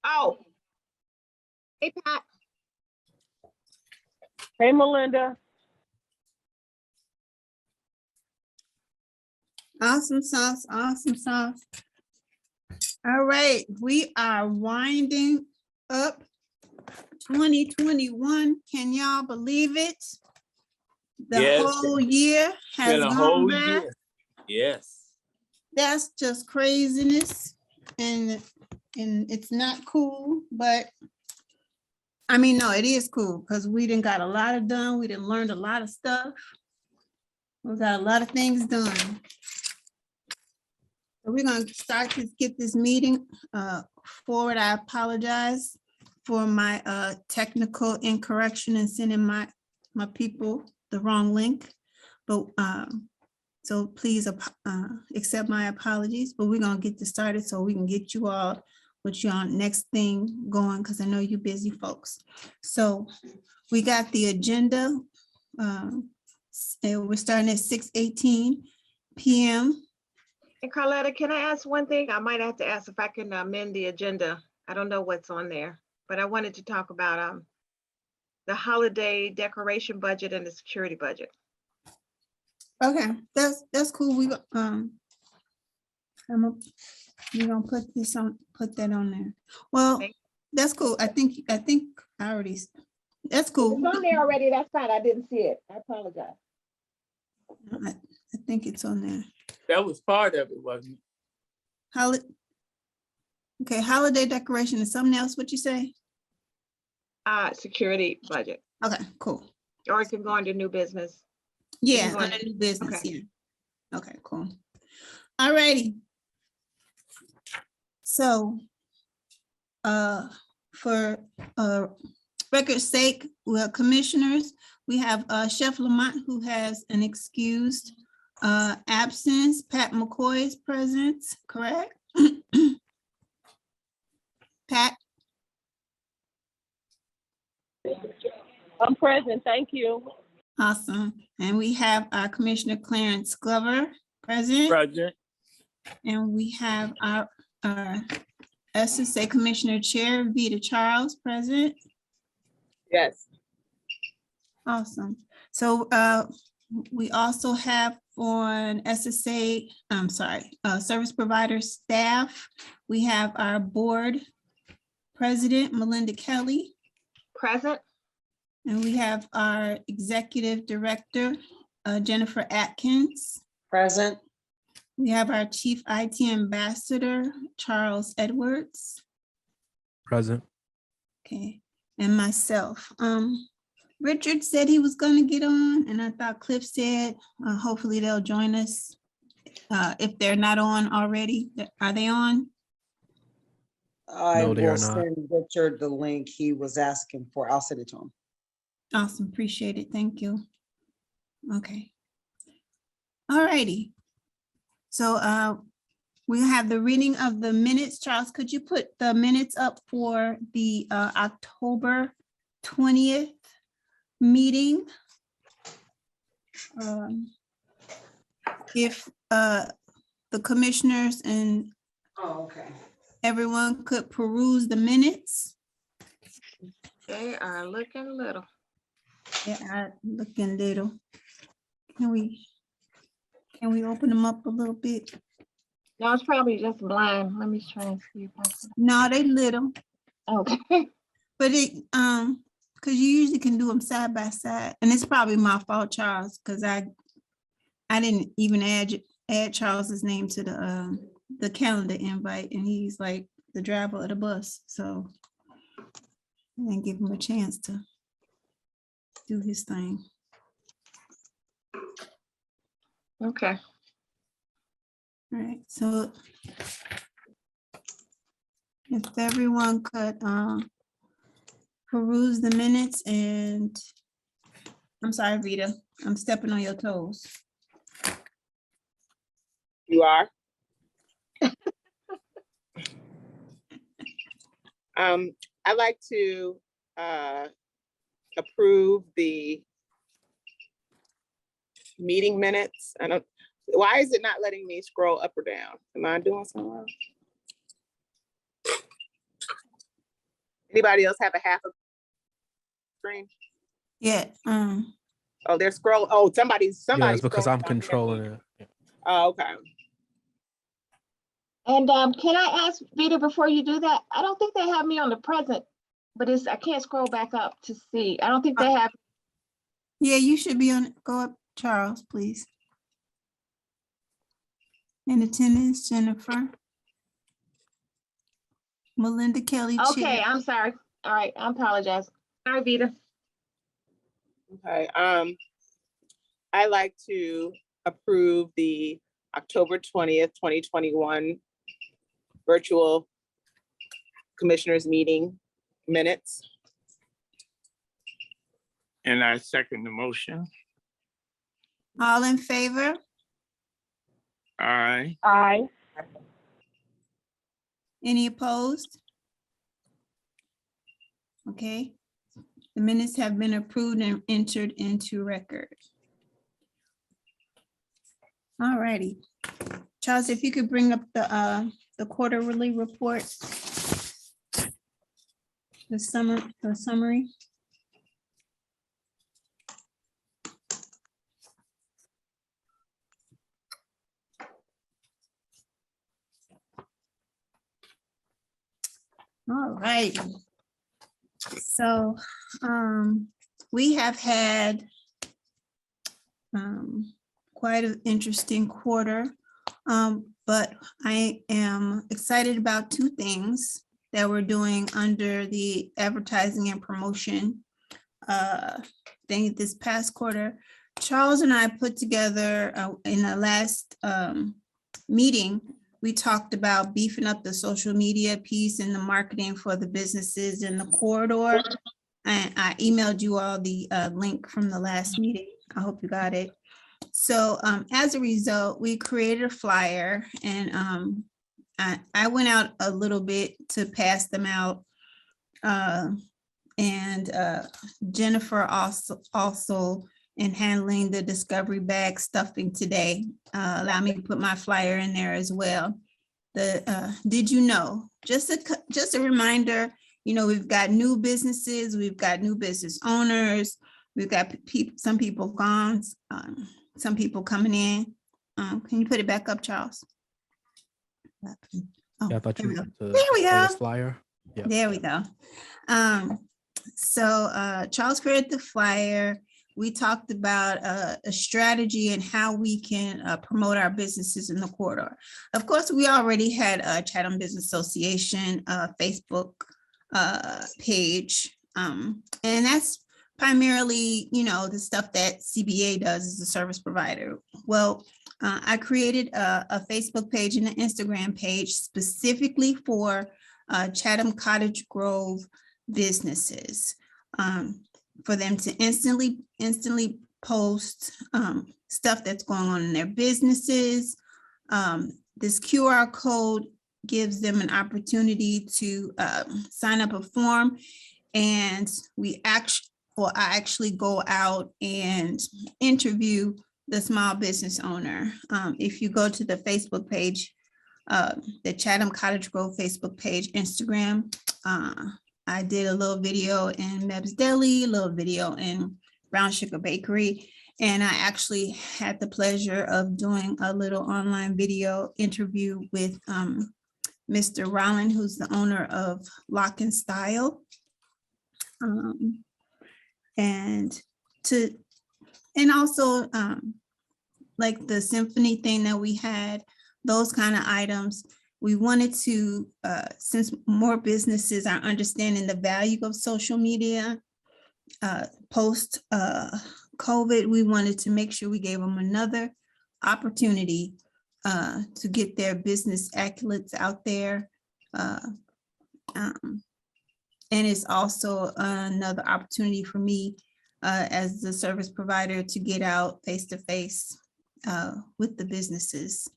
Oh. Hey, Pat. Hey, Melinda. Awesome sauce, awesome sauce. All right, we are winding up 2021. Can y'all believe it? The Yes. whole year has Been a gone whole by. year. Yes. That's just craziness, and it's not cool, but I mean, no, it is cool because we done got a lot of done. We done learned a lot of stuff. We got a lot of things done. So we're gonna start to get this meeting forward. I apologize for my technical incorrection and sending my people the wrong link. But so please accept my apologies, but we're gonna get this started so we can get you all with your next thing going, because I know you busy folks. So we got the agenda. And we're starting at 6:18 p.m. And Carletta, can I ask one thing? I might have to ask if I can amend the agenda. I don't know what's on there, but I wanted to talk about the holiday decoration budget and the security budget. Okay, that's cool. We're gonna put that on there. Well, Okay. that's cool. I think I already, that's cool. It's on there already. That's fine. I didn't see it. I apologize. I think it's on there. That was part of it, wasn't it? Okay, holiday decoration is something else, what you say? Security budget, Okay, cool. or it can go into new business. Yeah, go on. under new business, Okay. yeah. Okay, cool. All righty. So, for record's sake, well, commissioners, we have Chef Lamont, who has an excused absence. Pat McCoy is present, correct? Pat? I'm present. Thank you. Awesome. And we have our Commissioner Clarence Glover present. President. And we have our SSA Commissioner Chair Vita Charles present. Yes. Awesome. So we also have on SSA, I'm sorry, service provider staff, we have our board president, Melinda Kelly, Present. and we have our executive director, Jennifer Atkins. Present. We have our chief IT ambassador, Charles Edwards. Present. Okay, and myself. Richard said he was going to get on, and I thought Cliff said, hopefully they'll join us. If they're not on already, are they on? I No, they will are not. send Richard the link he was asking for. I'll send it to him. Awesome, appreciate it, thank you. Okay. All righty. So we have the reading of the minutes. Charles, could you put the minutes up for the October 20th meeting? If the commissioners and Oh, okay. everyone could peruse the minutes. They are looking little. They are looking little. Can we open them up a little bit? No, it's probably just blind. Let me try and see if I can. No, they little, Okay. but because you usually can do them side by side, and it's probably my fault, Charles, because I didn't even add Charles's name to the calendar invite, and he's like the driver of the bus, so I didn't give him a chance to do his thing. Okay. All right, so if everyone could peruse the minutes, and I'm sorry, Rita, I'm stepping on your toes. You are. I'd like to approve the meeting minutes. I don't, why is it not letting me scroll up or down? Am I doing something wrong? Anybody else have a half a screen? Yeah, Oh, they're scroll. Oh, somebody's Yeah, it's because scrolling I'm down. controlling it. Yeah. Oh, okay. And can I ask Vita before you do that? I don't think they have me on the present, but I can't scroll back up to see. I don't think they have. yeah, you should be on, go up, Charles, please. In attendance, Jennifer. Melinda Kelly. Okay, Chair. I'm sorry. All right, I apologize. Sorry, Vita. Okay. I like to approve the October 20th, 2021 virtual commissioners meeting minutes. And I second the motion. All in favor? Aye. Aye. Any opposed? Okay, the minutes have been approved and entered into record. All righty. Charles, if you could bring up the quarterly report. The summary. All right. So we have had quite an interesting quarter, but I am excited about two things that we're doing under the advertising and promotion thing this past quarter. Charles and I put together in the last meeting, we talked about beefing up the social media piece and the marketing for the businesses in the corridor. And I emailed you all the link from the last meeting. I hope you got it. So as a result, we created a flyer, and I went out a little bit to pass them out. And Jennifer also in handling the discovery bag stuffing today, allow me to put my flyer in there as well. Did you know? Just a reminder, you know, we've got new businesses, we've got new business owners, we've got some people gone, some people coming in. Can you put it back up, Charles? Oh, Yeah, I thought there you we go. meant the There we go. latest flyer. Yeah. There we go. So Charles created the flyer. We talked about a strategy and how we can promote our businesses in the corridor. Of course, we already had a Chatham Business Association Facebook page, and that's primarily, you know, the stuff that CBA does as a service provider. Well, I created a Facebook page and an Instagram page specifically for Chatham Cottage Grove businesses, for them to instantly post stuff that's going on in their businesses. This QR code gives them an opportunity to sign up a form, and I actually go out and interview the small business owner. If you go to the Facebook page, the Chatham Cottage Grove Facebook page, Instagram, I did a little video in Meb's Deli, a little video in Brown Sugar Bakery, and I actually had the pleasure of doing a little online video interview with Mr. Rolland, who's the owner of Lock and Style. And also like the symphony thing that we had, those kind of items. We wanted to, since more businesses are understanding the value of social media post COVID, we wanted to make sure we gave them another opportunity to get their business accolades out there. And it's also another opportunity for me as the service provider to get out face to face with the businesses.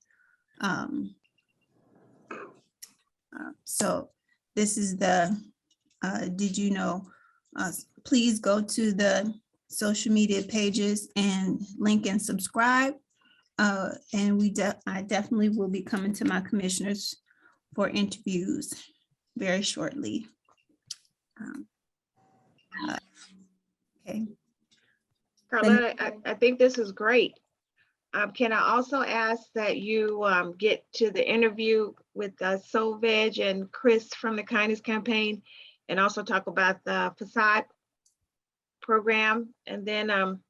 So this is the, did you know, please go to the social media pages and link and subscribe. And I definitely will be coming to my commissioners for interviews very shortly. Um, Okay, Carla, I think this is great. Can I also ask that you get to the interview with Solveg and Chris from the Kindness Campaign, and also talk about the facade program, and then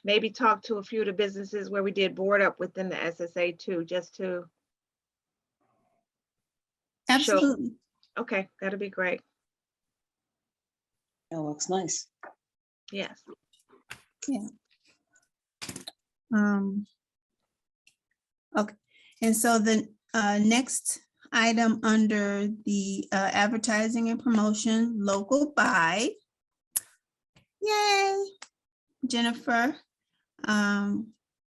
maybe talk to a few of the businesses where we did board up within the SSA too, just to show. absolutely. Okay, that'd be great. It looks nice. Yes. Okay, and so the next item under the advertising and promotion, local buy. Yay, Jennifer.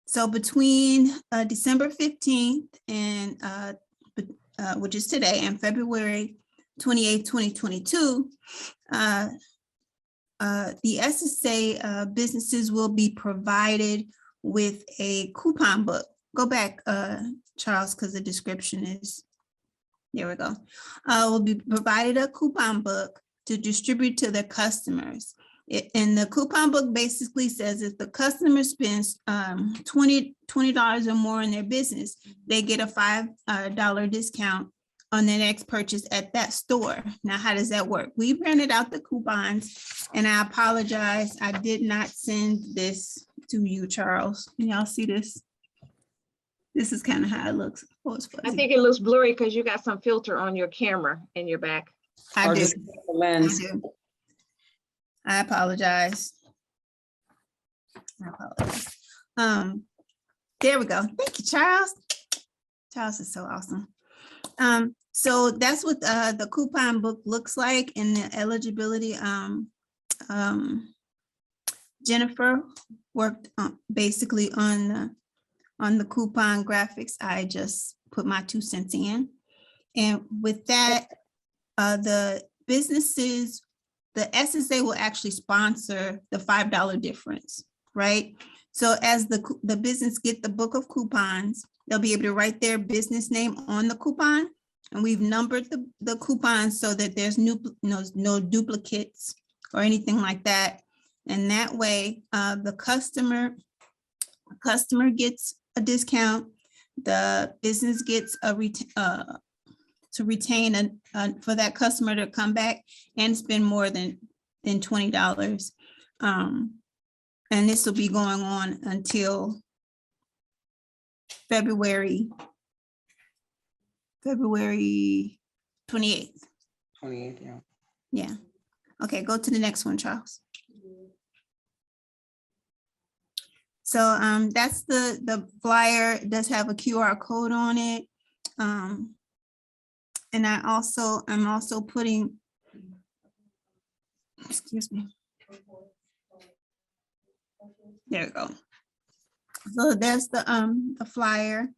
So between December 15th and which is today, and February 28th, 2022, the SSA businesses will be provided with a coupon book. Go back, Charles, because the description is, there we go. Will be provided a coupon book to distribute to their customers. And the coupon book basically says if the customer spends $20 or more in their business, they get a $5 discount on their next purchase at that store. Now, how does that work? We printed out the coupons, and I apologize, I did not send this to you, Charles. Can y'all see this? This is kind of how it looks. Oh, it's I fuzzy. think it looks blurry because you got some filter on your camera in your back. I Or do. just the I lens. do. I apologize. There we go. Thank you, Charles. Charles is so awesome. So that's what the coupon book looks like in the eligibility. Jennifer worked basically on the coupon graphics. I just put my 2 cents in. And with that, the businesses, the SSA will actually sponsor the $5 difference, right? So as the business get the book of coupons, they'll be able to write their business name on the coupon. And we've numbered the coupons so that there's no duplicates or anything like that. And that way, the customer gets a discount, the business gets to retain for that customer to come back and spend more than $20. And this will be going on until February 28th. 28, yeah. Yeah. Okay, go to the next one, Charles. So that's the flyer. It does have a QR code on it. And I'm also putting, excuse me. There we go. So there's the flyer.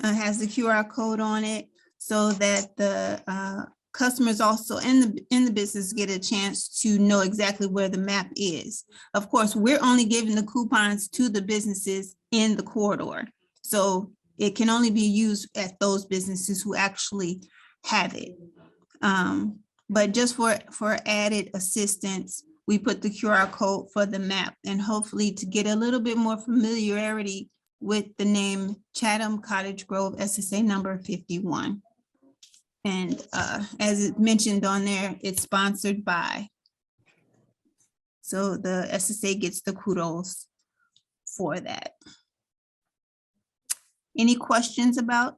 Has the QR code on it so that the customers also in the business get a chance to know exactly where the map is. Of course, we're only giving the coupons to the businesses in the corridor. So it can only be used at those businesses who actually have it. But just for added assistance, we put the QR code for the map, and hopefully to get a little bit more familiarity with the name Chatham Cottage Grove SSA number 51. And as it mentioned on there, it's sponsored by. So the SSA gets the kudos for that. Any questions about?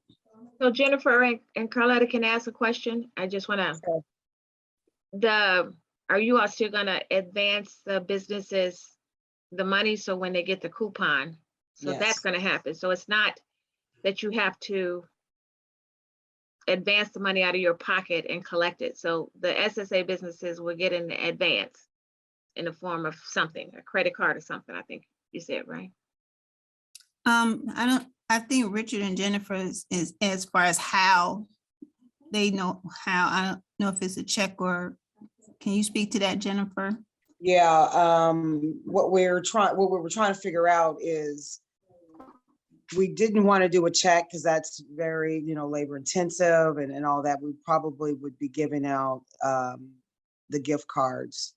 So Jennifer and Carlotta can ask a question. I just want to, are you all still gonna advance the businesses the money so when they get the coupon? So that's Yes. gonna happen. So it's not that you have to advance the money out of your pocket and collect it. So the SSA businesses will get an advance in the form of something, a credit card or something, I think you said, right? I think Richard and Jennifer is as far as how they know how. I don't know if it's a check or, can you speak to that, Jennifer? Yeah, what we were trying to figure out is we didn't want to do a check because that's very, labor intensive and all that. We probably would be giving out the gift cards.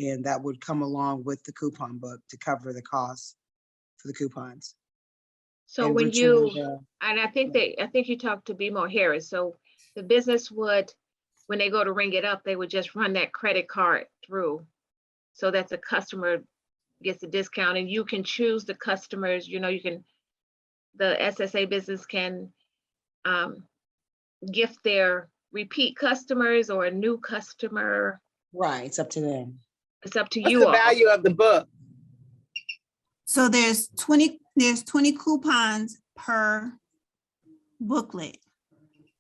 And that would come along with the coupon book to cover the costs for the coupons. So And when Richard, you, and I think you talked to BMO Harris, so the business would, when they go to ring it up, they would just run that credit card through so that the customer gets a discount, and you can choose the customers, you can, the SSA business can gift their repeat customers or a new customer. right, it's up to them. It's up to What's you the all. value of the book? So there's 20 coupons per booklet.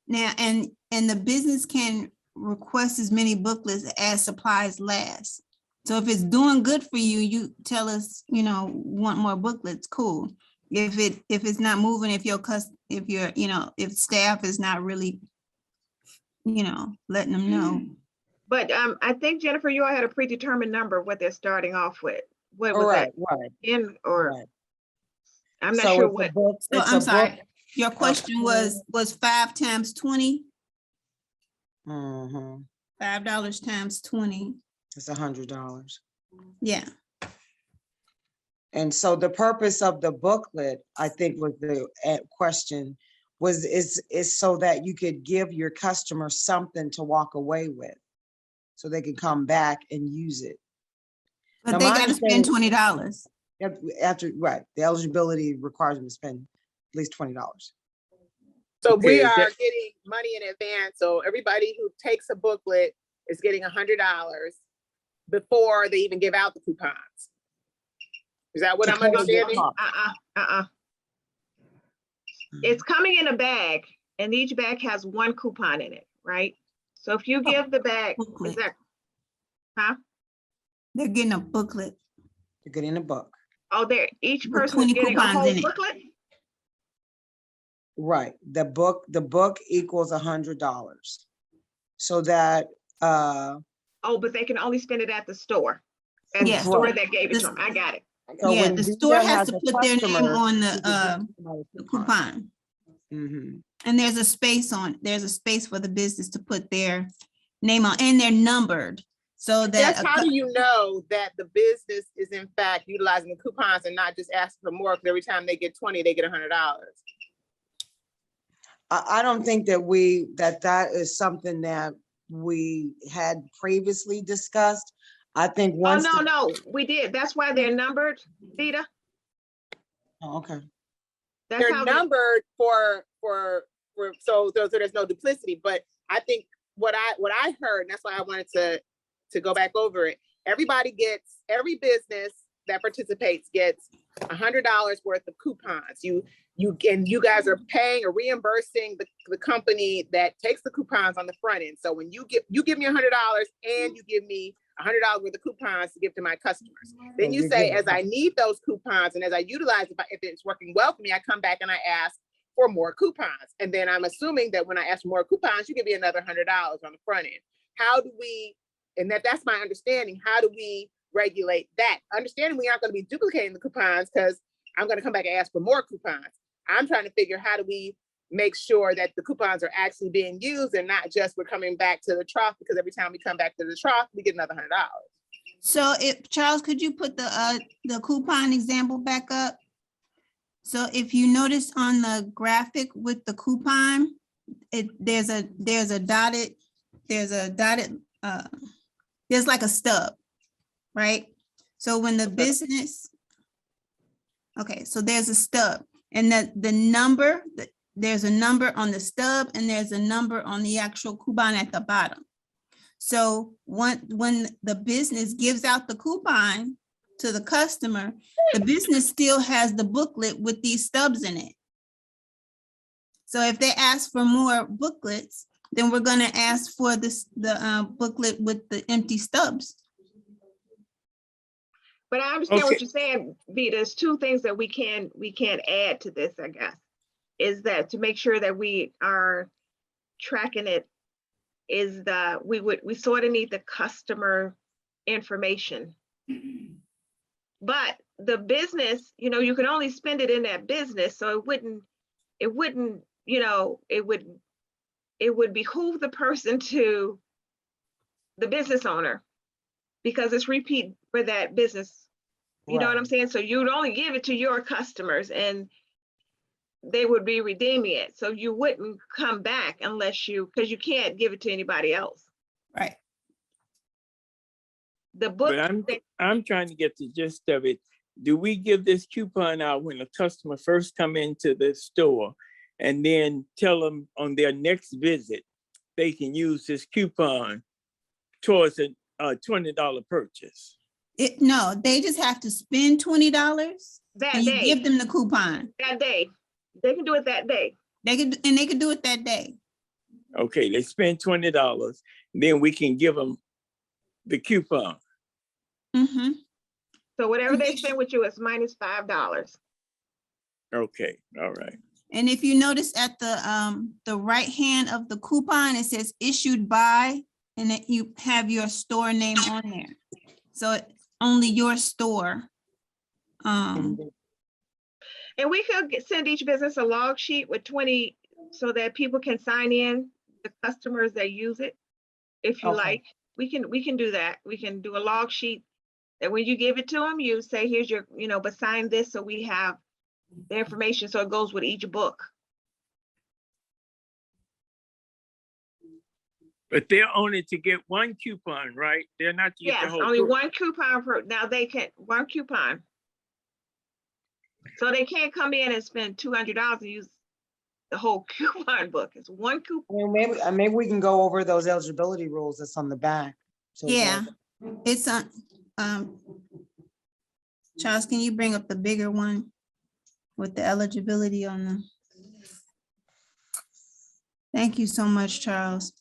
Now, and the business can request as many booklets as supplies last. So if it's doing good for you, you tell us, want more booklets, cool. If it's not moving, if staff is not really, letting them know. But I think, Jennifer, you all had a predetermined number of what they're starting off with. What was Right, that? right. In or Right. I'm not So sure it's a what. book- So it's I'm a sorry, book- your question was 5 times 20, Mhm. $5 times 20. It's $100. Yeah. And so the purpose of the booklet, I think was the question, is so that you could give your customer something to walk away with. So they can come back and use it. But Now, they my gotta spend $20. After, right, the eligibility requires them to spend at least $20. So Okay, we is are that- getting money in advance. So everybody who takes a booklet is getting $100 before they even give out the coupons. Is that what To I'm cover the understanding? cost. It's coming in a bag, and each bag has one coupon in it, right? So if you give the bag, is Booklet. that, huh? They're getting a booklet. You're getting a book. Oh, each With person is 20 getting a coupons whole in it. booklet? Right, the book equals $100. So that, Oh, but they can only spend it at the store. At the Yes. store that gave it to This- them. I got it. so Yeah, when the Vita store has has to a put their name customer, on she can give somebody a the coupon. Mhm. And there's a space for the business to put their name on, and they're numbered. So That's that, how do you know that the business is in fact utilizing the coupons and not just asking for more? Because every time they get 20, they get $100. I don't think that that is something that we had previously discussed. I think Oh, once. no, we did. That's why they're numbered, Vita. Oh, okay. That's They're how numbered for so there's no duplicity. But I think what I heard, and that's why I wanted to go back over it. Every business that participates gets $100 worth of coupons. You guys are paying or reimbursing the company that takes the coupons on the front end. So when you give me $100 and you give me $100 worth of coupons to give to my customers. Then you you're say, good. as I need those coupons and as I utilize it, if it's working well for me, I come back and I ask for more coupons. And then I'm assuming that when I ask for more coupons, you give me another $100 on the front end. How do we, and that's my understanding, how do we regulate that? Understanding we aren't going to be duplicating the coupons because I'm going to come back and ask for more coupons. I'm trying to figure how do we make sure that the coupons are actually being used and not just we're coming back to the trough, because every time we come back to the trough, we get another $100. so Charles, could you put the coupon example back up? So if you notice on the graphic with the coupon, there's like a stub, right? So when the business, okay, so there's a stub, and the number, there's a number on the stub and there's a number on the actual coupon at the bottom. So when the business gives out the coupon to the customer, the business still has the booklet with these stubs in it. So if they ask for more booklets, then we're gonna ask for the booklet with the empty stubs. But I understand Okay. what you're saying, Vita. There's two things that we can add to this, I guess, is that to make sure that we are tracking it is we sort of need the customer information. But the business, you can only spend it in that business. So it wouldn't, it would behoove the person to the business owner, because it's repeat for that business. You know what I'm Right. saying? So you'd only give it to your customers and they would be redeeming it. So you wouldn't come back unless because you can't give it to anybody else. Right. The book, But I'm trying to get the gist of it. Do we give this coupon out when a customer first come into the store and then tell them on their next visit, they can use this coupon towards a $20 purchase? No, they just have to spend $20 that and you day, give them the coupon. that day, they can do it that day. They could do it that day. Okay, they spend $20, then we can give them the coupon. Mm-hmm. So whatever they Make spend with you is minus $5. Okay, all right. And if you notice at the right hand of the coupon, it says issued by, and then you have your store name on there. So only your store. And we could send each business a log sheet with 20 so that people can sign in, the customers that use it. If you Okay. like, we can do that. We can do a log sheet that when you give it to them, you say, here's your, but sign this so we have the information. So it goes with each book. But they're only to get one coupon, right? They're not to get the Yes, whole. only book. one coupon now they can, one coupon. So they can't come in and spend $200 and use the whole coupon book. It's one coupon. Maybe we can go over those eligibility rules that's on the back. So Yeah, that- it's on, Charles, can you bring up the bigger one with the eligibility on the? Thank you so much, Charles.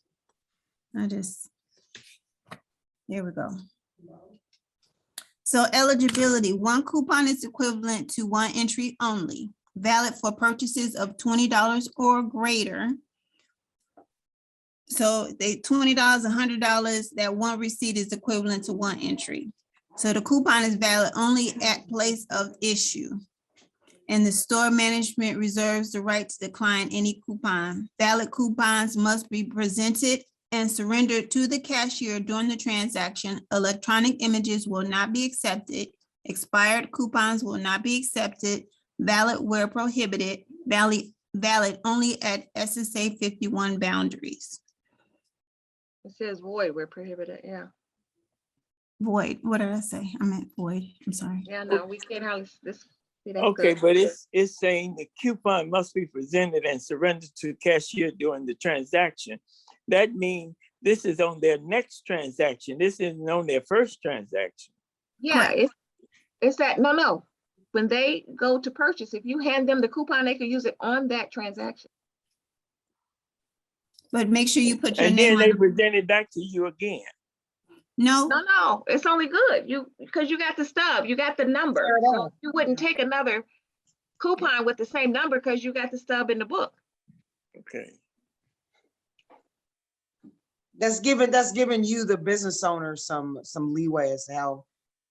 Here we go. So eligibility, one coupon is equivalent to one entry only, valid for purchases of $20 or greater. So they $20, $100, that one receipt is equivalent to one entry. So the coupon is valid only at place of issue. And the store management reserves the right to decline any coupon. Valid coupons must be presented and surrendered to the cashier during the transaction. Electronic images will not be accepted. Expired coupons will not be accepted. Valid where prohibited. Valid only at SSA 51 boundaries. It says void, we're prohibited, yeah. Void, what did I say? I meant void, I'm sorry. Yeah, no, we can't hardly, this. see, that's Okay, good. but it's saying the coupon must be presented and surrendered to the cashier during the transaction. That means this is on their next transaction. This isn't on their first transaction. Yeah, it's that, no. When they go to purchase, if you hand them the coupon, they can use it on that transaction. But make sure you put your And name then they on. present it back to you again. No, No, it's only good. Because you got the stub, you got the number. Fair So enough. you wouldn't take another coupon with the same number because you got the stub in the book. Okay. That's giving you, the business owner, some leeway as to how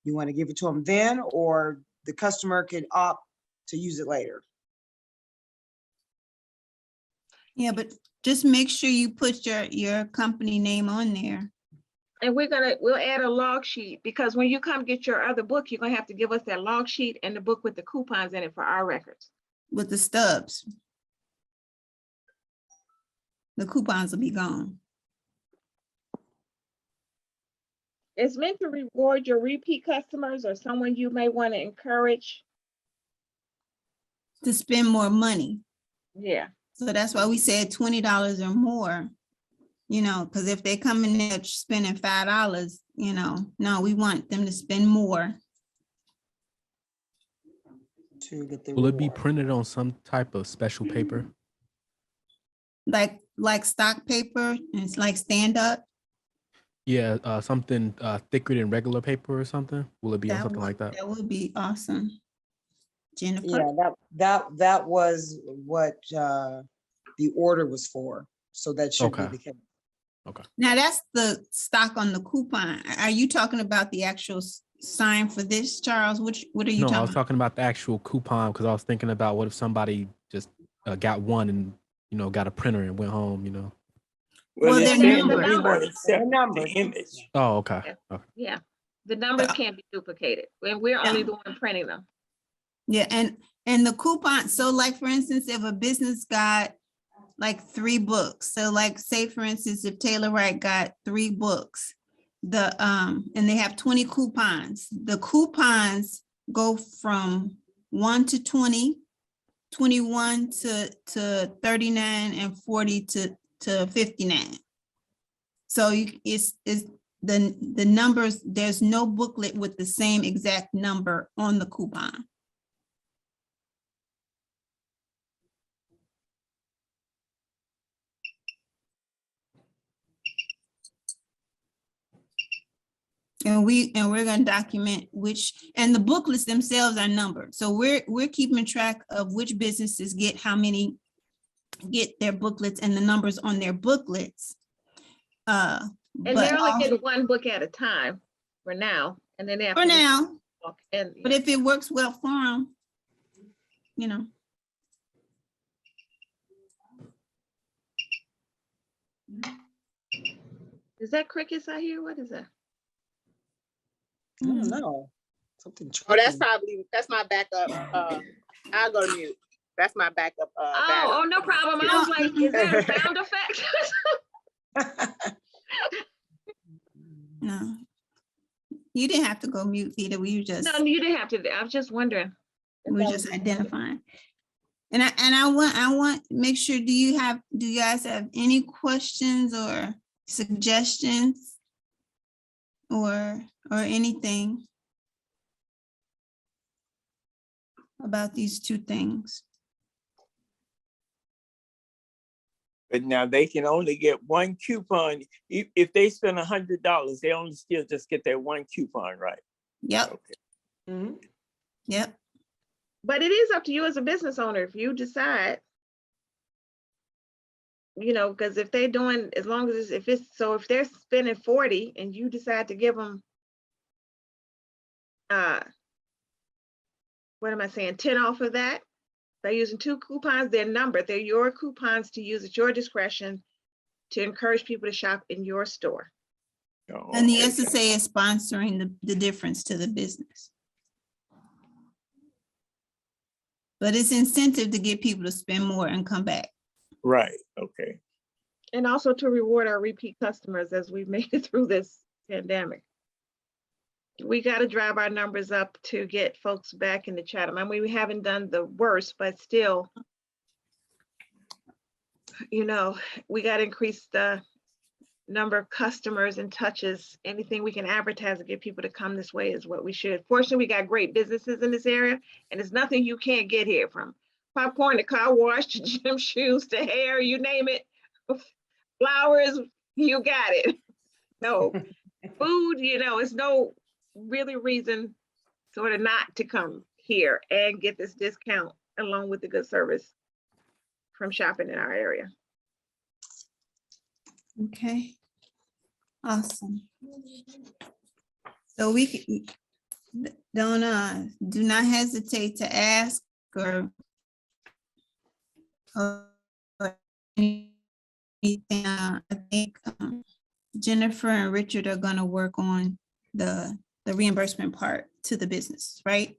you want to give it to them then, or the customer can opt to use it later. yeah, but just make sure you put your company name on there. And we'll add a log sheet because when you come get your other book, you're gonna have to give us that log sheet and the book with the coupons in it for our records. With the stubs. The coupons will be gone. It's meant to reward your repeat customers or someone you may want to encourage. To spend more money. Yeah, So that's why we said $20 or more, because if they come in there spending $5, no, we want them to spend more. To get the Will it be reward. printed on some type of special paper? Like stock paper, and it's like stand up. Yeah, something thicker than regular paper or something? Will it be on something like that? That would be awesome. Jennifer, Yeah, that was what the order was for. So that should be Okay. the case. now that's the stock on the coupon. Are you talking about the actual sign for this, Charles? What are you No, I was talking about? talking about the actual coupon because I was thinking about what if somebody just got one and, got a printer and went home, Well, it's they're saying the that we want to numbers. accept the numbers. image. Oh, okay. Yeah. Okay. Yeah, the numbers can't be duplicated, and we're only the one printing them. Yeah, and the coupon, so like, for instance, if a business got like 3 books, so like, say for instance, if Taylor Wright got 3 books, and they have 20 coupons, the coupons go from 1 to 20, 21 to 39, and 40 to 59. So it's the numbers, there's no booklet with the same exact number on the coupon. And we're gonna document and the booklets themselves are numbered. So we're keeping track of which businesses get how many, get their booklets and the numbers on their booklets. And But they're only also- getting 1 book at a time for now, and then they have for to now, walk and but if it works well for them, you know. is that crickets I hear? What is that? I don't know. Something. Oh, that's tripping. probably, that's my backup. I'll go to mute. That's my backup. Oh, no problem. I was like, is there a sound effect? No, you didn't have to go mute, Peter. We were just, No, you didn't have to. I was just wondering. we were just identifying. And I want, make sure, do you guys have any questions or suggestions or anything about these 2 things? But now they can only get 1 coupon. If they spend $100, they only still just get that 1 coupon, right? Yep, Okay. Mhm. yep. But it is up to you as a business owner if you decide, you know, because if they're doing, as long as if they're spending 40 and you decide to give them, what am I saying, 10 off of that, they're using 2 coupons, they're numbered, they're your coupons to use at your discretion to encourage people to shop in your store. Oh, And the okay. SSA is sponsoring the difference to the business. But it's incentive to get people to spend more and come back. Right, okay. And also to reward our repeat customers as we've made it through this pandemic. We got to drive our numbers up to get folks back in the chat. I mean, we haven't done the worst, but still, you know, we got to increase the number of customers and touches. Anything we can advertise to get people to come this way is what we should. Fortunately, we got great businesses in this area, and there's nothing you can't get here, from popcorn to car wash to gym shoes to hair, you name it. Flowers, you got it. No food, you know, it's no really reason sort of not to come here and get this discount along with the good service from shopping in our area. Okay. Awesome. So we can, do not hesitate to ask or anything. I think Jennifer and Richard are gonna work on the reimbursement part to the business, right?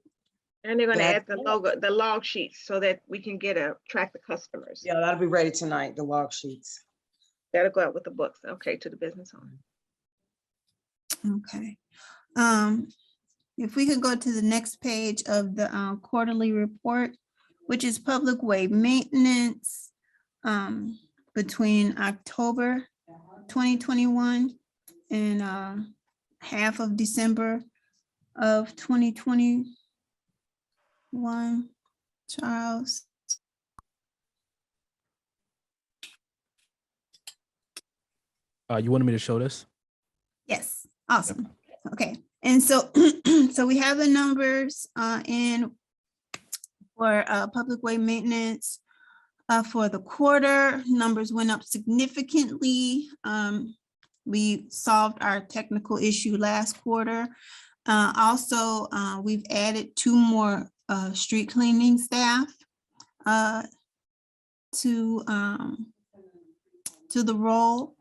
And they're gonna Yeah. add the logo, the log sheets, so that we can track the customers. Yeah, that'll be ready tonight, the log sheets. That'll go out with the books, okay, to the business owner. Okay. If we could go to the next page of the quarterly report, which is public way maintenance, between October 2021 and half of December of 2021. Charles. You wanted me to show this? Yes, awesome. Okay, and so so we have the numbers in for public way maintenance for the quarter. Numbers went up significantly. We solved our technical issue last quarter. Also, we've added 2 more street cleaning staff to the role.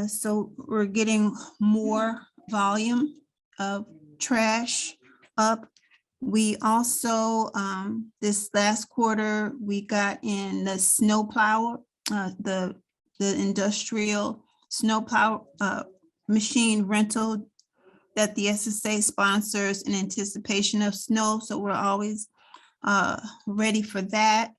So we're getting more volume of trash up. We also, this last quarter, we got in the snow plow, the industrial snow plow machine rental that the SSA sponsors in anticipation of snow. So we're always ready for that.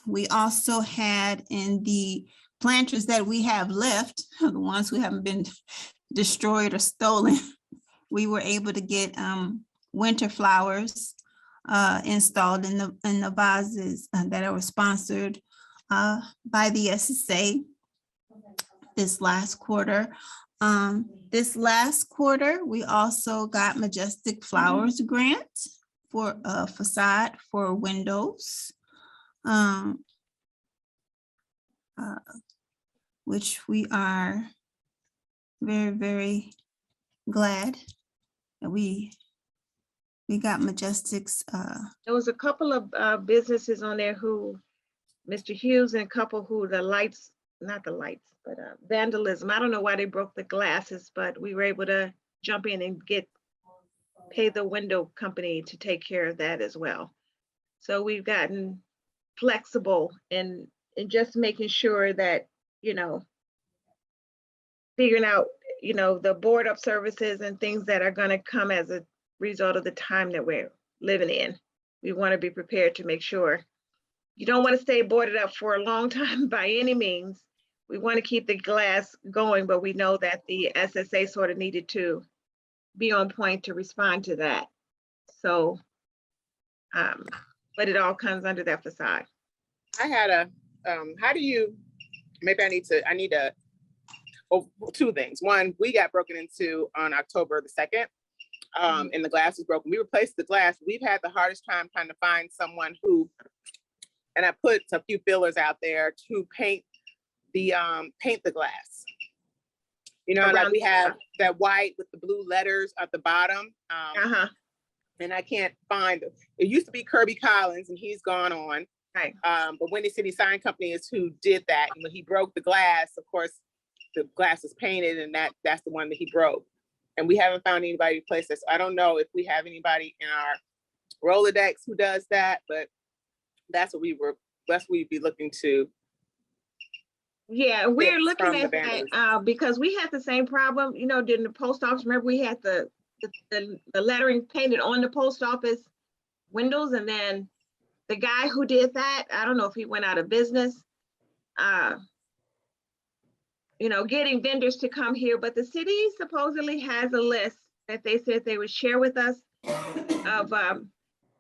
We also had in the planters that we have left, the ones who haven't been destroyed or stolen, we were able to get winter flowers installed in the vases that were sponsored by the SSA this last quarter. This last quarter, we also got Majestic Flowers grant for a facade for windows, which we are very, very glad that we got Majestic's. There was a couple of businesses on there who, Mr. Hughes and a couple who the lights, not the lights, but vandalism. I don't know why they broke the glasses, but we were able to jump in and pay the window company to take care of that as well. So we've gotten flexible in just making sure that, figuring out, the board up services and things that are going to come as a result of the time that we're living in. We want to be prepared to make sure you don't want to stay boarded up for a long time by any means. We want to keep the glass going, but we know that the SSA sort of needed to be on point to respond to that. So, but it all comes under that facade. I had how do you, maybe I need to, two things. One, we got broken into on October the 2nd, and the glass was broken. We replaced the glass. We've had the hardest time trying to find someone who, and I put a few fillers out there to paint the glass. Like we have that white with the blue letters at the bottom. And I can't find it. It used to be Kirby Collins, and he's gone on. Right. But Windy City Sign Company is who did that. And when he broke the glass, of course, the glass is painted, and that's the one that he broke. And we haven't found anybody to replace this. I don't know if we have anybody in our Rolodex who does that, but that's what we'd be looking to. Yeah, we're looking from at that because we had the same problem, during the post office. Remember, we had the lettering painted on the post office windows, and then the guy who did that, I don't know if he went out of business, getting vendors to come here, but the city supposedly has a list that they said they would share with us of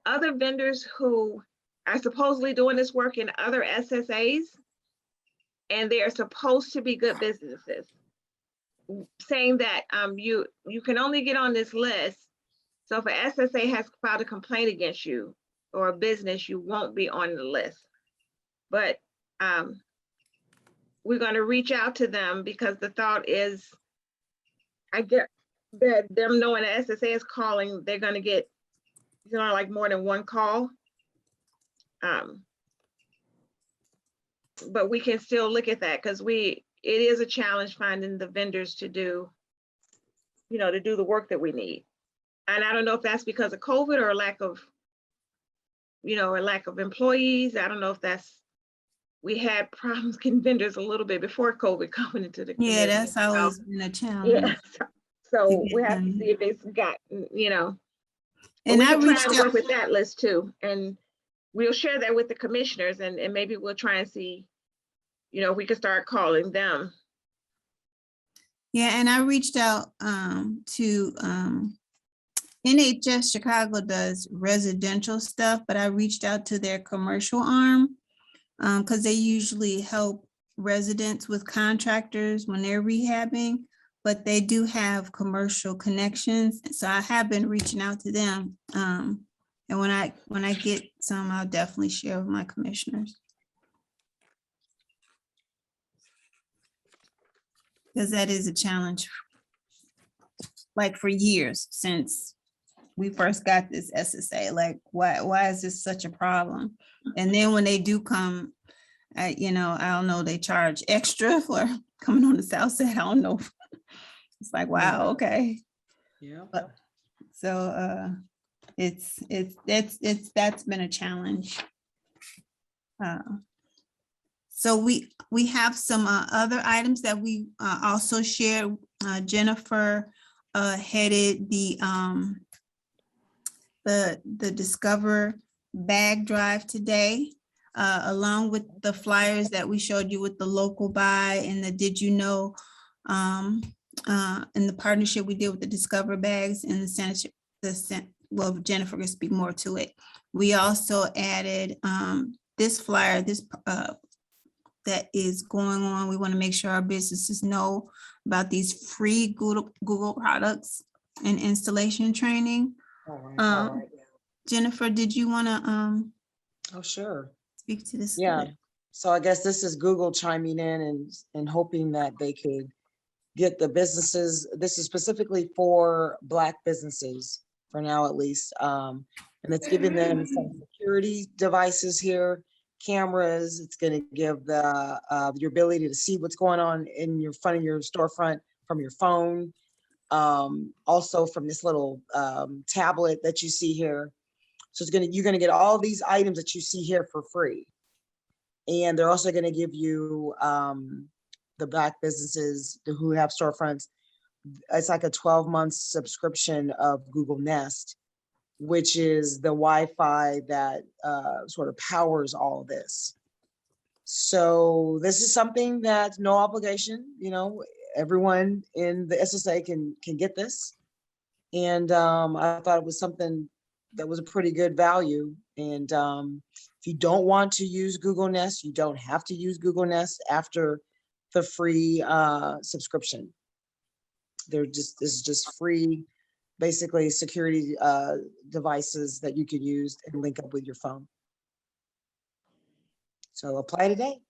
other vendors who are supposedly doing this work in other SSAs, and they are supposed to be good businesses, saying that you can only get on this list. So if an SSA has filed a complaint against you or a business, you won't be on the list. But we're going to reach out to them because the thought is, I get that them knowing the SSA is calling, they're going to get, like more than one call. But we can still look at that because it is a challenge finding the vendors to do, to do the work that we need. And I don't know if that's because of COVID or a lack of employees. I don't know if we had problems getting vendors a little bit before COVID coming into the community. Yeah, that's always been a challenge. Yeah. So we have to see if it's gotten, And we I can try reached to out. work with that list too. And we'll share that with the commissioners, and maybe we'll try and see, if we can start calling them. Yeah, and I reached out to NHS Chicago does residential stuff, but I reached out to their commercial arm because they usually help residents with contractors when they're rehabbing, but they do have commercial connections. So I have been reaching out to them. And when I get some, I'll definitely share with my commissioners. Because that is a challenge, like for years since we first got this SSA, like why is this such a problem? And then when they do come, You know, I don't know, they charge extra for coming on the south side. I don't know. It's like, wow, okay. Yeah. But- So that's been a challenge. So we have some other items that we also shared. Jennifer headed the Discover bag drive today, along with the flyers that we showed you with the local buy and the Did You Know, and the partnership we did with the Discover bags and well, Jennifer can speak more to it. We also added this flyer, that is going on. We want to make sure our businesses know about these free Google products and installation training. All right. Jennifer, did you want to Oh, sure. speak to this? Yeah. So I guess this is Google chiming in and hoping that they could get the businesses. This is specifically for Black businesses for now, at least. And it's giving them some security devices here, cameras. It's going to give your ability to see what's going on in your front of your storefront from your phone. Also from this little tablet that you see here. So you're gonna get all these items that you see here for free. And they're also gonna give you the Black businesses who have storefronts. It's like a 12-month subscription of Google Nest, which is the Wi-Fi that sort of powers all of this. So this is something that's no obligation, you know, everyone in the SSA can get this. And I thought it was something that was a pretty good value. And if you don't want to use Google Nest, you don't have to use Google Nest after the free subscription. This is just free, basically security devices that you can use and link up with your phone. So apply today.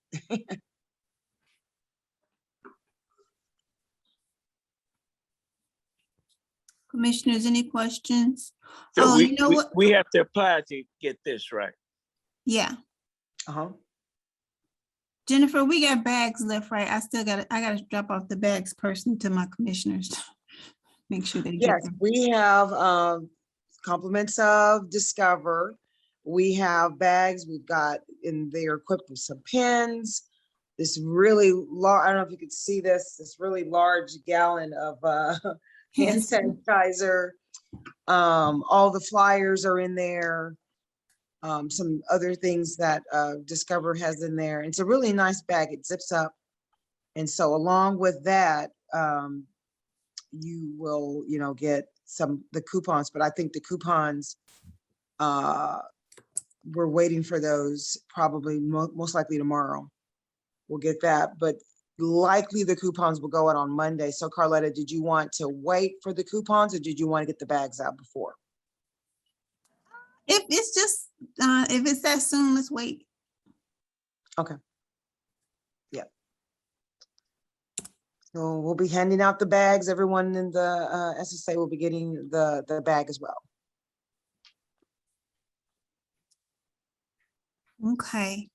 Commissioners, any questions? So Oh, you know what? we have to apply to get this, right? Yeah, Uh-huh. Jennifer, we got bags left, right? I gotta drop off the bags personally to my commissioners. Make sure they get Yes, them. we have compliments of Discover. We have bags. We've got they're equipped with some pens. This really large, I don't know if you could see this really large gallon of hand sanitizer. All the flyers are in there. Some other things that Discover has in there. It's a really nice bag. It zips up. And so along with that, you will, get the coupons, but I think the coupons, we're waiting for those probably most likely tomorrow. We'll get that, but likely the coupons will go out on Monday. So Carletta, did you want to wait for the coupons or did you want to get the bags out before? If it's just, if it's that soon, let's wait. Okay. Yeah. So we'll be handing out the bags. Everyone in the SSA will be getting the bag as well. Okay.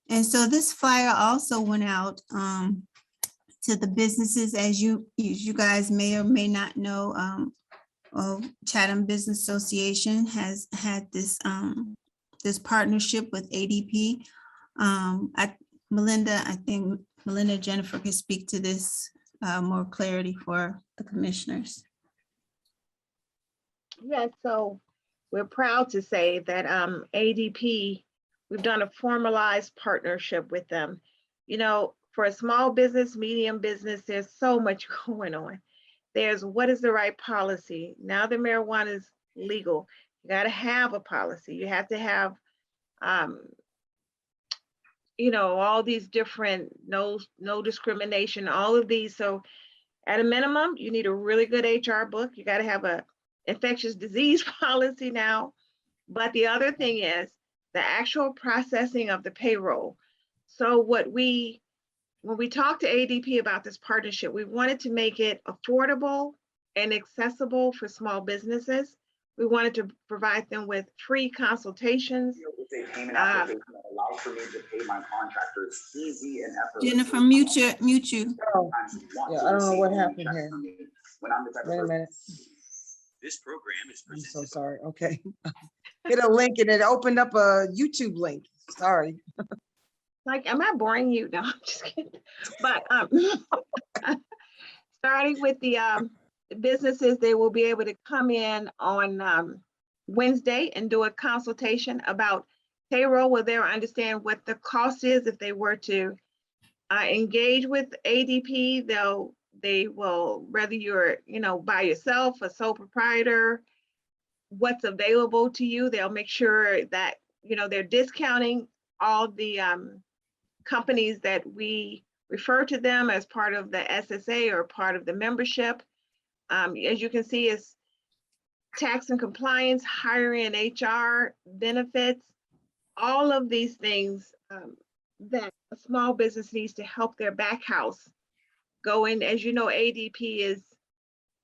And so this flyer also went out to the businesses, as you guys may or may not know. Chatham Business Association has had this partnership with ADP. Melinda, I think Melinda Jennifer can speak to this more clarity for the commissioners. Yeah, so we're proud to say that ADP, we've done a formalized partnership with them. You know, for a small business, medium business, there's so much going on. There's what is the right policy? Now that marijuana is legal, you got to have a policy. You have to have, all these different no discrimination, all of these. So at a minimum, you need a really good HR book. You got to have a infectious disease policy now. But the other thing is the actual processing of the payroll. So when we talked to ADP about this partnership, we wanted to make it affordable and accessible for small businesses. We wanted to provide them with free consultations. It's a payment Ah. application that allows for me to pay my contractors easy and effortless. Jennifer, mute you. Oh, yeah, I don't know what happened here. When I'm the type of Wait a person. minute. This program is I'm presented. so sorry. Okay. Hit a link and it opened up a YouTube link. Sorry. Like, am I boring you? No, I'm just kidding. But starting with the businesses, they will be able to come in on Wednesday and do a consultation about payroll, where they'll understand what the cost is if they were to engage with ADP. They will, whether you're, by yourself, a sole proprietor, what's available to you. They'll make sure that, they're discounting all the companies that we refer to them as part of the SSA or part of the membership. As you can see, it's tax and compliance, hiring and HR, benefits, all of these things that a small business needs to help their back house go in. As you know, ADP is,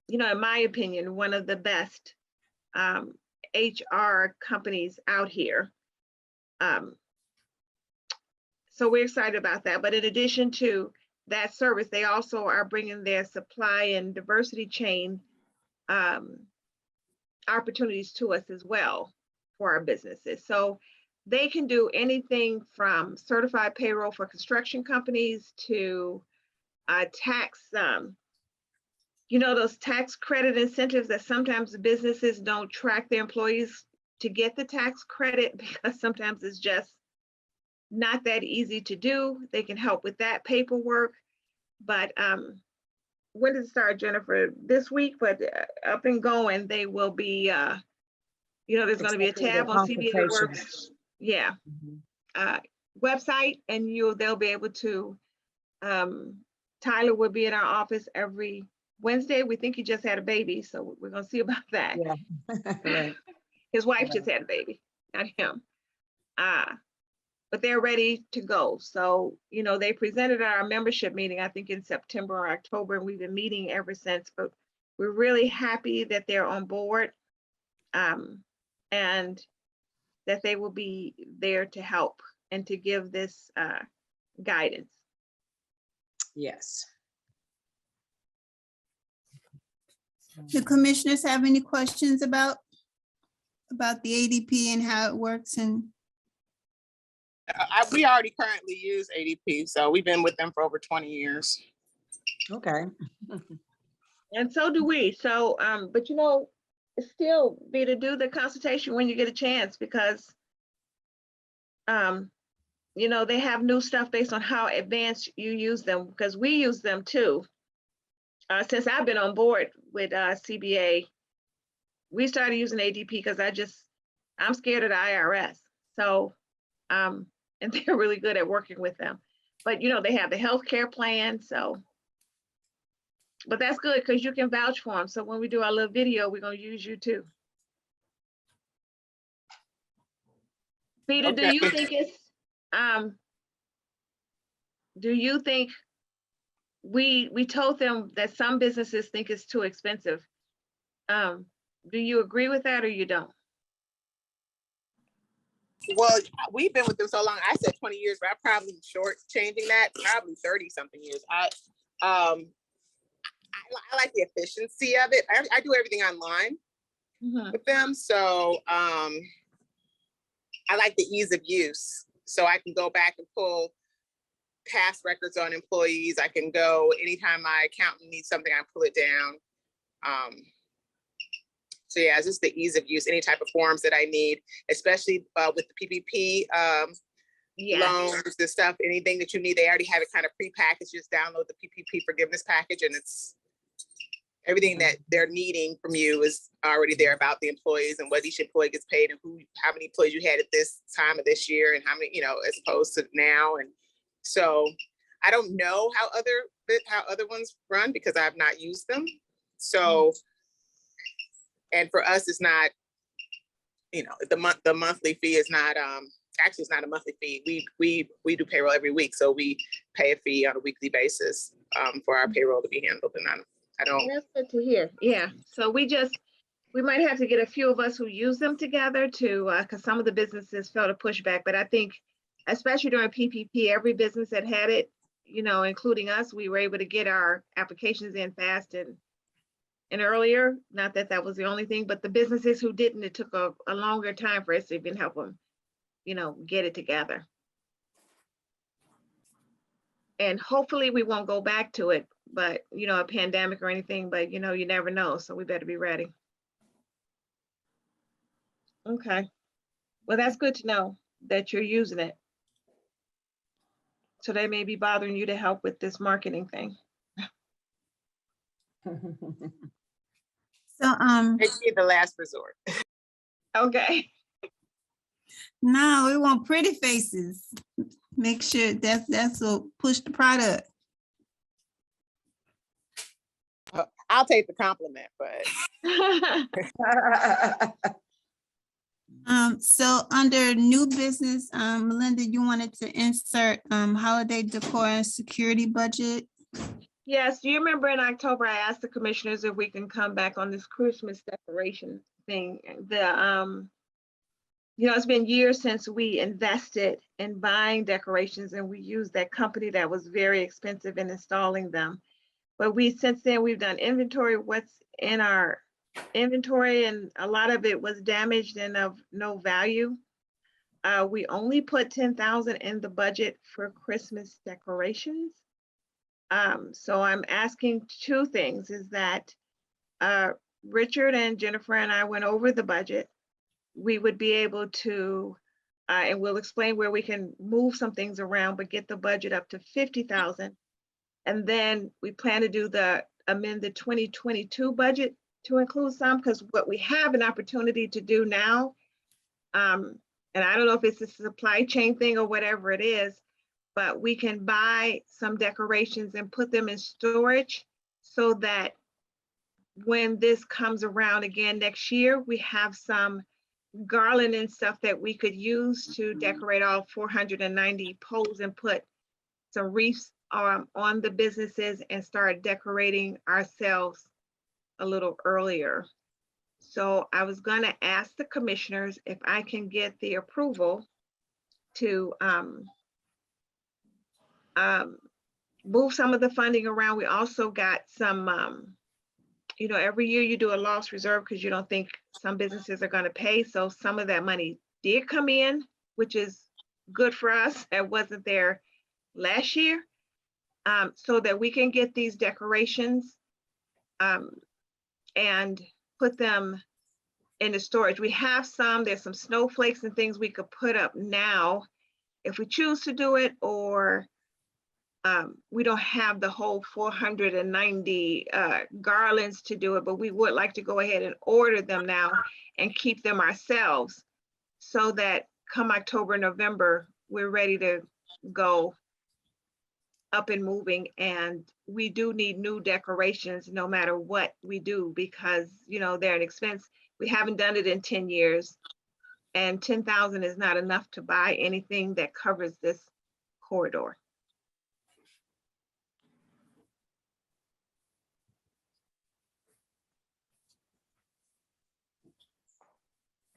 in my opinion, one of the best HR companies out here. So we're excited about that. But in addition to that service, they also are bringing their supply and diversity chain opportunities to us as well for our businesses. So they can do anything from certified payroll for construction companies to tax, those tax credit incentives that sometimes the businesses don't track their employees to get the tax credit because sometimes it's just not that easy to do. They can help with that paperwork. But when does it start, Jennifer? This week, but up and going, they will be, there's going to be a tab on CBA Works. Yeah. Mhm. Website, and they'll be able to, Tyler will be in our office every Wednesday. We think he just had a baby, so we're going to see about that. Yeah. Right. His wife Yeah. just had a baby, not him. But they're ready to go. So, they presented at our membership meeting, I think in September or October, and we've been meeting ever since, but we're really happy that they're on board and that they will be there to help and to give this guidance. Yes. The commissioners have any questions about the ADP and how it works? And We already currently use ADP, so we've been with them for over 20 years. Okay. And so do we. So, but still be to do the consultation when you get a chance, because they have new stuff based on how advanced you use them, because we use them too. Since I've been on board with CBA, we started using ADP because I'm scared of the IRS. So, and they're really good at working with them. But they have the healthcare plan, so. But that's good because you can vouch for them. So when we do our little video, we're gonna use you too. Peter, do you think it's do you think we told them that some businesses think it's too expensive? Do you agree with that or you don't? Well, we've been with them so long. I said 20 years, but I'm probably short-changing that, probably 30-something years. I like the efficiency of it. I do everything online with them. So I like the ease of use. So I can go back and pull past records on employees. I can go anytime my accountant needs something, I pull it down. So yeah, it's just the ease of use, any type of forms that I need, especially with the PPP loans and stuff, anything that you need, they already have it kind of pre-packaged. Just download the PPP forgiveness package and it's everything that they're needing from you is already there about the employees and what each employee gets paid and how many employees you had at this time of this year and how many, as opposed to now. And so I don't know how other ones run because I've not used them. So, and for us, it's not, the monthly fee is not, actually it's not a monthly fee. We do payroll every week. So we pay a fee on a weekly basis for our payroll to be handled. And I don't. That's good to hear. Yeah. So we just, We might have to get a few of us who use them together to, because some of the businesses felt a pushback, but I think especially during PPP, every business that had it, you know, including us, we were able to get our applications in fast and earlier. Not that that was the only thing, but the businesses who didn't, it took a longer time for us to even help them, you know, get it together. And hopefully we won't go back to it, but, you know, a pandemic or anything, but, you know, you never know. So we better be ready. Okay. Well, that's good to know that you're using it. So they may be bothering you to help with this marketing thing. So, Maybe the last resort. Okay. no, we want pretty faces. Make sure that's what push the product. I'll take the compliment, but So under new business, Melinda, you wanted to insert holiday decor and security budget. Yes, do you remember in October, I asked the commissioners if we can come back on this Christmas decoration thing? You know, it's been years since we invested in buying decorations and we used that company that was very expensive in installing them. But since then, we've done inventory, what's in our inventory, and a lot of it was damaged and of no value. We only put 10,000 in the budget for Christmas decorations. So I'm asking two things, is that Richard and Jennifer and I went over the budget. We would be able to, and we'll explain where we can move some things around, but get the budget up to 50,000. And then we plan to amend the 2022 budget to include some, because what we have an opportunity to do now, and I don't know if it's a supply chain thing or whatever it is, but we can buy some decorations and put them in storage so that when this comes around again next year, we have some garland and stuff that we could use to decorate all 490 poles and put some wreaths on the businesses and start decorating ourselves a little earlier. So I was gonna ask the commissioners if I can get the approval to move some of the funding around. We also got some, you know, every year you do a loss reserve because you don't think some businesses are gonna pay. So some of that money did come in, which is good for us. That wasn't there last year. So that we can get these decorations and put them in the storage. We have there's some snowflakes and things we could put up now if we choose to do it, or we don't have the whole 490 garlands to do it, but we would like to go ahead and order them now and keep them ourselves so that come October, November, we're ready to go up and moving. And we do need new decorations no matter what we do, because, you know, they're an expense. We haven't done it in 10 years, and 10,000 is not enough to buy anything that covers this corridor.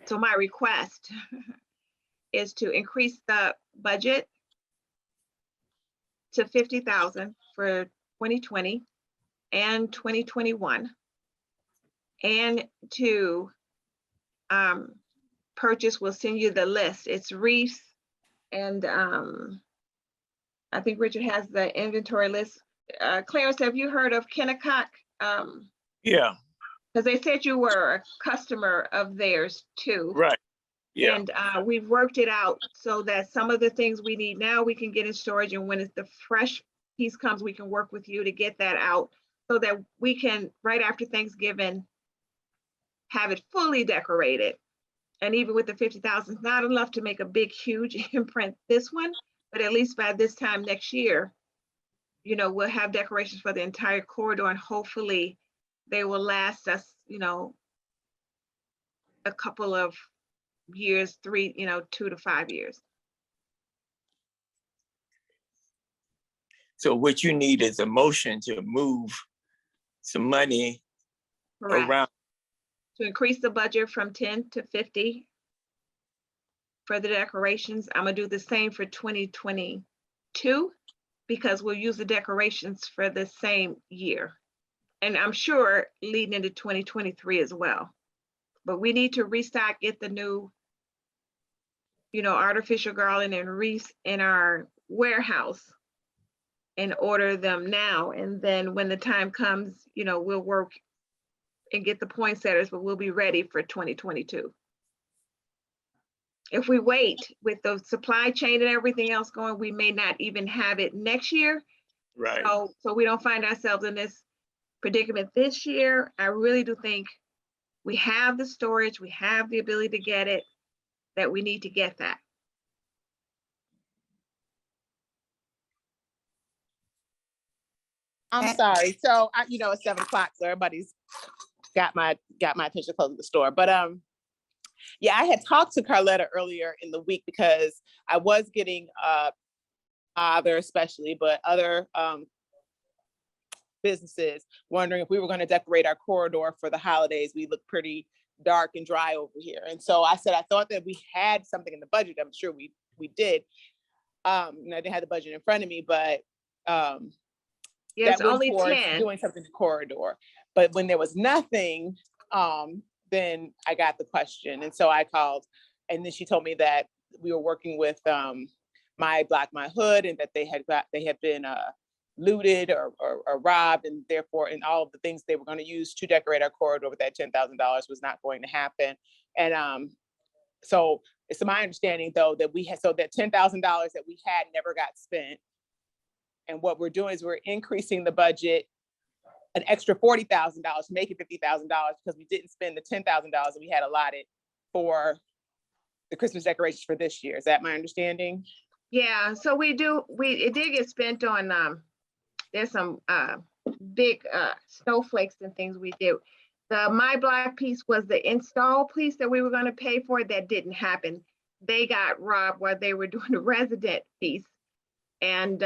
So my request is to increase the budget to 50,000 for 2020 and 2021, and to purchase, we'll send you the list. It's wreaths, and I think Richard has the inventory list. Clarence, have you heard of Kennecott? Yeah, Because they said you were a customer of theirs too. right. Yeah, And we've worked it out so that some of the things we need now we can get in storage, and when the fresh piece comes, we can work with you to get that out so that we can, right after Thanksgiving, have it fully decorated. And even with the 50,000, it's not enough to make a big, huge imprint this one, but at least by this time next year, you know, we'll have decorations for the entire corridor, and hopefully they will last us, you know, a couple of years, 3, you know, 2 to 5 years. so what you need is a motion to move some money Correct. around. to increase the budget from 10 to 50 for the decorations. I'm gonna do the same for 2022 because we'll use the decorations for the same year. And I'm sure leading into 2023 as well. But we need to restock, get the new, artificial garland and wreaths in our warehouse and order them now. And then when the time comes, we'll work and get the poinsettias, but we'll be ready for 2022. If we wait with the supply chain and everything else going, we may not even have it next year. Right. So we don't find ourselves in this predicament this year. I really do think we have the storage, we have the ability to get it, that we need to get that. I'm sorry. So it's 7:00, so everybody's got my attention closing the store. But yeah, I had talked to Carletta earlier in the week because I was getting other, especially, but other businesses wondering if we were going to decorate our corridor for the holidays. We look pretty dark and dry over here. And so I said I thought that we had something in the budget. I'm sure we did. I didn't have the budget in front of me, but Yes, that went only towards 10. doing something in the corridor. But when there was nothing, then I got the question. And so I called, and then she told me that we were working with My Block, My Hood, and that they had been looted or robbed, and therefore, and all of the things they were going to use to decorate our corridor with that $10,000 was not going to happen. And so it's my understanding, though, that that $10,000 that we had never got spent. And what we're doing is we're increasing the budget an extra $40,000 to make it $50,000 because we didn't spend the $10,000 that we had allotted for the Christmas decorations for this year. Is that my understanding? Yeah, so it did get spent on, there's some big snowflakes and things we did. The My Block piece was the install piece that we were gonna pay for. That didn't happen. They got robbed while they were doing the resident piece. And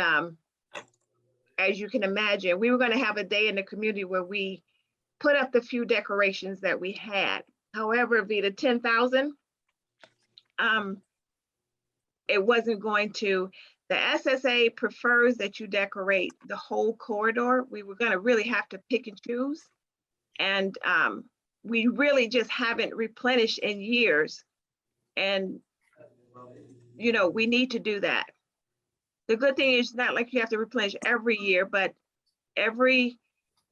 as you can imagine, we were gonna have a day in the community where we put up the few decorations that we had. However, via the 10,000, it wasn't going to. The SSA prefers that you decorate the whole corridor. We were gonna really have to pick and choose. And we really just haven't replenished in years. And, we need to do that. The good thing is not like you have to replenish every year, but every,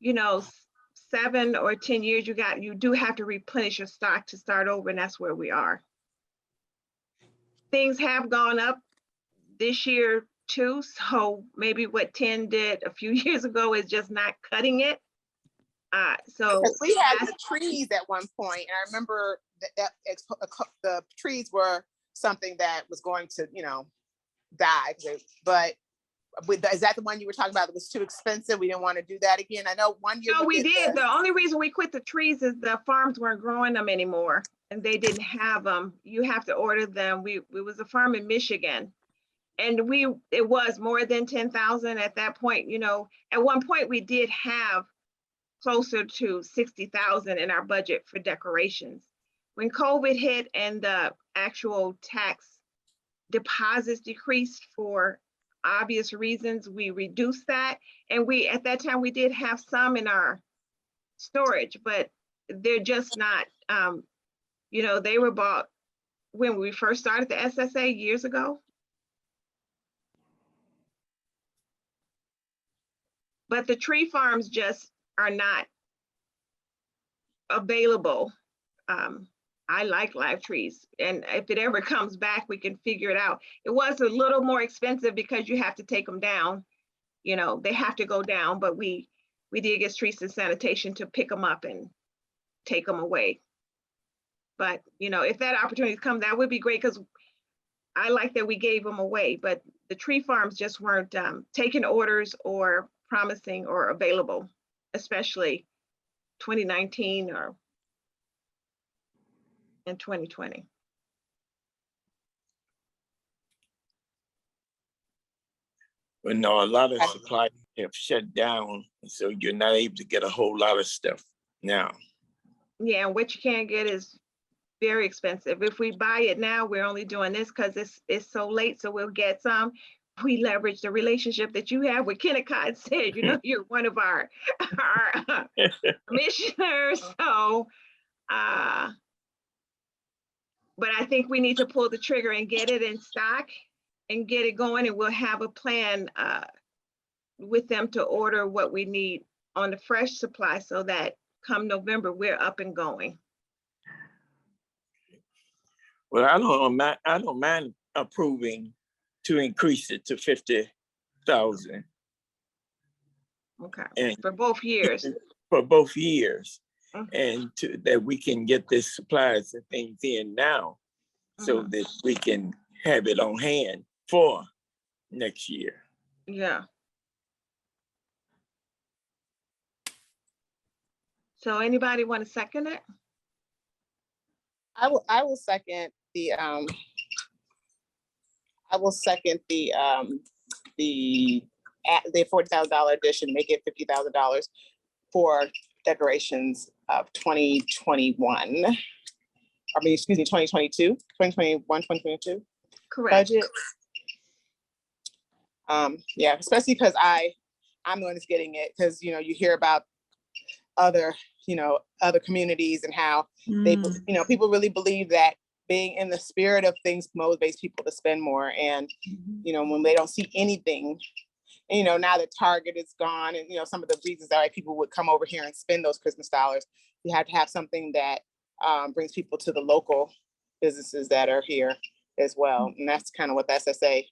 7 or 10 years, you do have to replenish your stock to start over, and that's where we are. Things have gone up this year too, so maybe what 10 did a few years ago is just not cutting it. So we had the trees at one point, and I remember that the trees were something that was going to, die. But is that the one you were talking about that was too expensive? We didn't want to do that again. I know one year. No, we did. The only reason we quit the trees is the farms weren't growing them anymore, and they didn't have them. You have to order them. We was a farm in Michigan, and it was more than 10,000 at that point. At one point we did have closer to 60,000 in our budget for decorations. When COVID hit and the actual tax deposits decreased for obvious reasons, we reduced that. And at that time, we did have some in our storage, but they're just not, they were bought when we first started the SSA years ago. But the tree farms just are not available. I like live trees, and if it ever comes back, we can figure it out. It was a little more expensive because you have to take them down. They have to go down, but we did get streets and sanitation to pick them up and take them away. But if that opportunity comes, that would be great, because I like that we gave them away, but the tree farms just weren't taking orders or promising or available, especially 2019 or in 2020. But no, a lot of suppliers have shut down, so you're not able to get a whole lot of stuff now. Yeah, and what you can't get is very expensive. If we buy it now, we're only doing this because it's so late, so we'll get some. We leverage the relationship that you have with Kennecott said, you know, you're one of our commissioners, so but I think we need to pull the trigger and get it in stock and get it going, and we'll have a plan with them to order what we need on the fresh supply so that come November, we're up and going. Well, I don't mind approving to increase it to 50,000 Okay, and for both years. for both years, Mhm. and that we can get the supplies and things in now, so Mhm. that we can have it on hand for next year. Yeah. So anybody want to second it? I will second the the $40,000 addition, make it $50,000 for decorations of 2021. I mean, excuse me, 2022, 2021, 2022 Correct. budget. Yeah, especially because I'm the one that's getting it, because you know, you hear about other, you know, other communities and how they, you know, people really believe that being in the spirit of things motivates people to spend more. And, you know, when they don't see anything, and, you know, now that Target is gone, and, you know, some of the reasons why people would come over here and spend those Christmas dollars, you have to have something that brings people to the local businesses that are here as well. And that's kind of what the SSA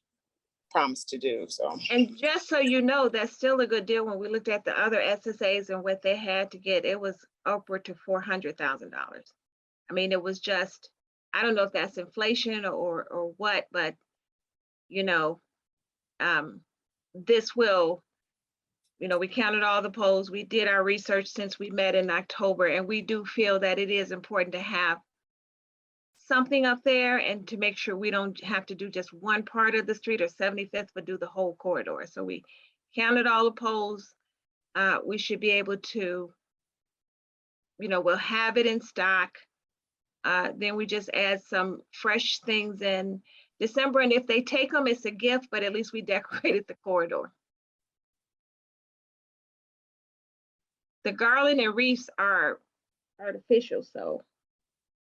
promised to do, so. And just so you know, that's still a good deal. When we looked at the other SSAs and what they had to get, it was upward to $400,000. I mean, it was just, I don't know if that's inflation or what, but you know, this will, you know, we counted all the polls, we did our research since we met in October, and we do feel that it is important to have something up there and to make sure we don't have to do just one part of the street or 75th, but do the whole corridor. So we counted all the polls. We should be able to, you know, we'll have it in stock. Then we just add some fresh things in December. And if they take them, it's a gift, but at least we decorated the corridor. The garland and wreaths are artificial, so,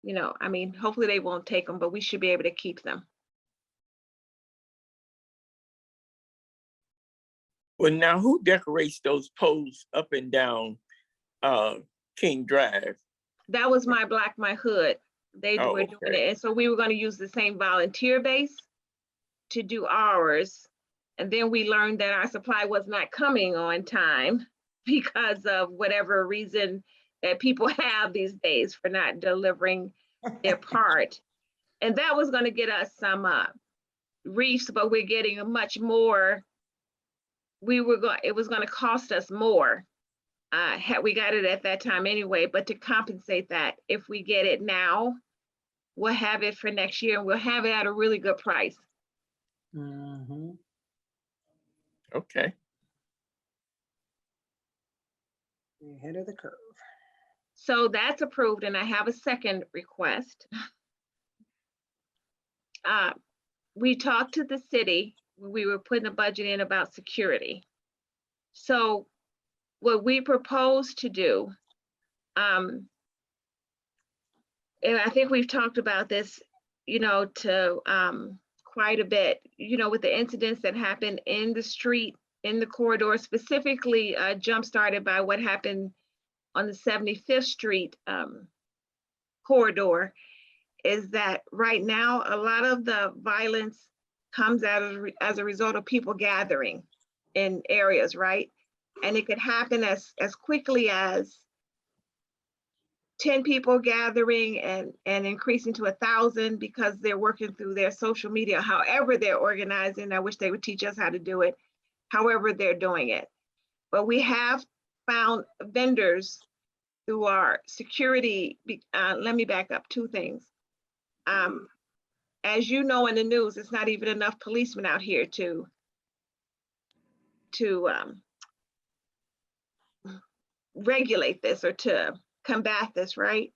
you know, I mean, hopefully they won't take them, but we should be able to keep them. Well, now who decorates those poles up and down King Drive? That was my Black My Hood. They Oh, were doing okay. it, and so we were going to use the same volunteer base to do ours. And then we learned that our supply was not coming on time because of whatever reason that people have these days for not delivering their part. And that was going to get us some reefs, but we're getting a much more. It was going to cost us more. Had we got it at that time anyway, but to compensate that, if we get it now, we'll have it for next year and we'll have it at a really good price. Mhm. Okay. Ahead of the curve. So that's approved, and I have a second request. We talked to the city when we were putting the budget in about security. So what we propose to do, and I think we've talked about this, you know, to quite a bit, you know, with the incidents that happened in the street, in the corridor, specifically jump-started by what happened on the 75th Street corridor, is that right now, a lot of the violence comes out as a result of people gathering in areas, right? And it could happen as quickly as 10 people gathering and increasing to 1,000 because they're working through their social media, however they're organizing. I wish they would teach us how to do it, however they're doing it. But we have found vendors through our security. Let me back up 2 things. As you know, in the news, it's not even enough policemen out here to regulate this or to combat this, right?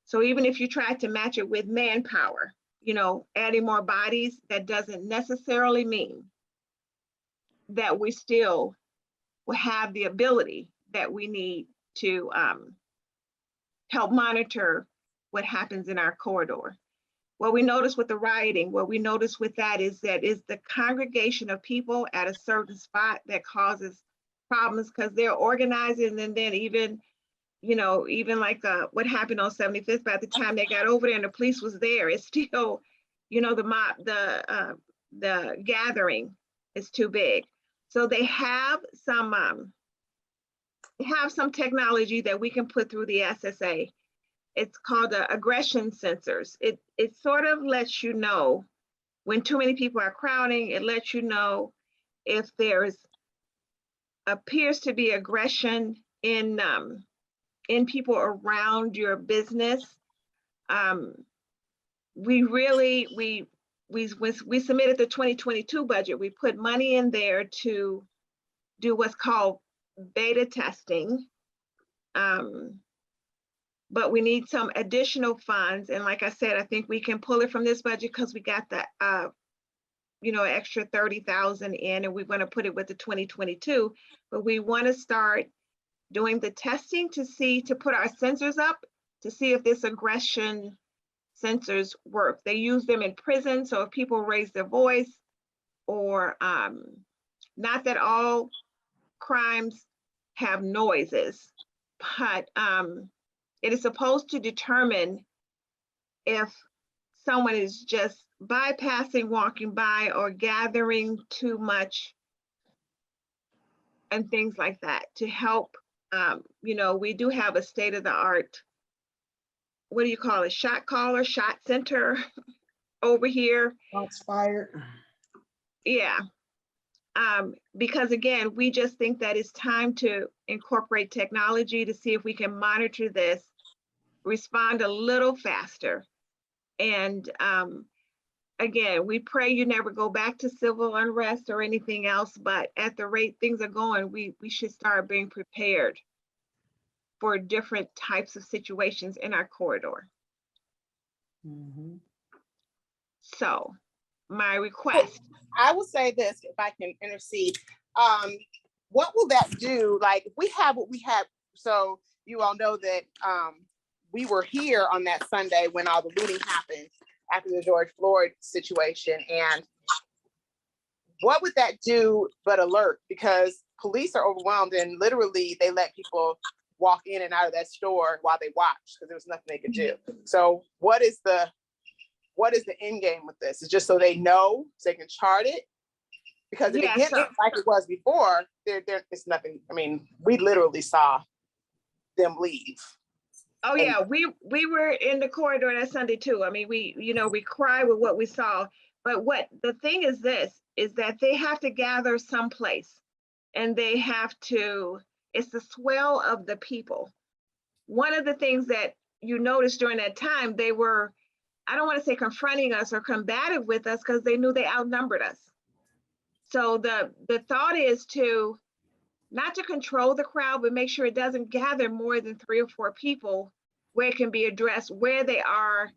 So even if you try to match it with manpower, you know, adding more bodies, that doesn't necessarily mean that we still will have the ability that we need to help monitor what happens in our corridor. What we notice with the rioting, what we notice with that is the congregation of people at a certain spot that causes problems because they're organizing, and then even, you know, even like what happened on 75th, by the time they got over there and the police was there, it's still, you know, the mob, the gathering is too big. So they have some technology that we can put through the SSA. It's called aggression sensors. It sort of lets you know when too many people are crowding. It lets you know if there's appears to be aggression in people around your business. We submitted the 2022 budget. We put money in there to do what's called beta testing. But we need some additional funds. And like I said, I think we can pull it from this budget because we got the, you know, extra 30,000 in, and we're going to put it with the 2022. But we want to start doing the testing to put our sensors up to see if this aggression sensors work. They use them in prison. So if people raise their voice, or not that all crimes have noises, but it is supposed to determine if someone is just bypassing, walking by, or gathering too much and things like that to help. You know, we do have a state-of-the-art, what do you call it, shot caller, shot center over here. Shots fired. Yeah. Because again, we just think that it's time to incorporate technology to see if we can monitor this, respond a little faster. And again, we pray you never go back to civil unrest or anything else, but at the rate things are going, we should start being prepared for different types of situations in our corridor. Mhm. So my request. I will say this, if I can intercede. What will that do? Like, if we have what we have, so you all know that we were here on that Sunday when all the looting happened after the George Floyd situation. And what would that do but alert? Because police are overwhelmed, and literally they let people walk in and out of that store while they watched because there was nothing they could do. So what is the end game with this? It's just so they know, so they can chart it. Because if Yeah, it gets so- like it was before, it's nothing. I mean, we literally saw them leave. Oh yeah, we were in the corridor that Sunday too. I mean, we cry with what we saw. But what the thing is that they have to gather someplace, and they have to, it's the swell of the people. One of the things that you noticed during that time, they were, I don't want to say confronting us or combative with us, because they knew they outnumbered us. So the thought is to not to control the crowd, but make sure it doesn't gather more than 3 or 4 people, where it can be addressed where they are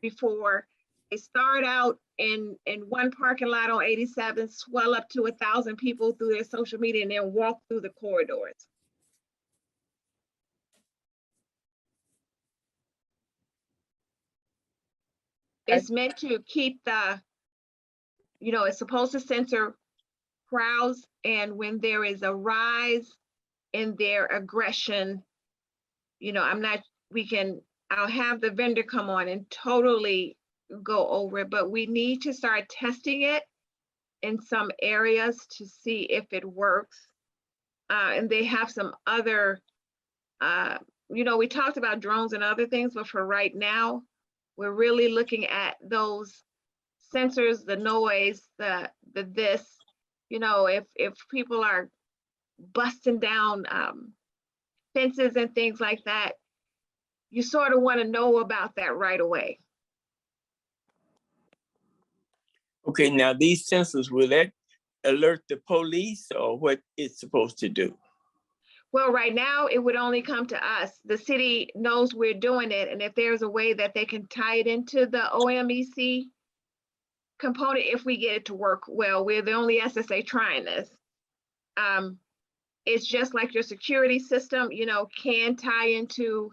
before they start out in one parking lot on 87, swell up to 1,000 people through their social media, and then walk through the corridors. It's meant to keep it's supposed to censor crowds, and when there is a rise in their aggression, I'll have the vendor come on and totally go over it, but we need to start testing it in some areas to see if it works. And they have some other, we talked about drones and other things, but for right now, we're really looking at those sensors, the noise, the this, if people are busting down fences and things like that, you sort of want to know about that right away. Okay, now these sensors, will that alert the police, or what it's supposed to do? Well, right now, it would only come to us. The city knows we're doing it, and if there's a way that they can tie it into the OMEC component, if we get it to work well, we're the only SSA trying this. It's just like your security system, you know, can tie into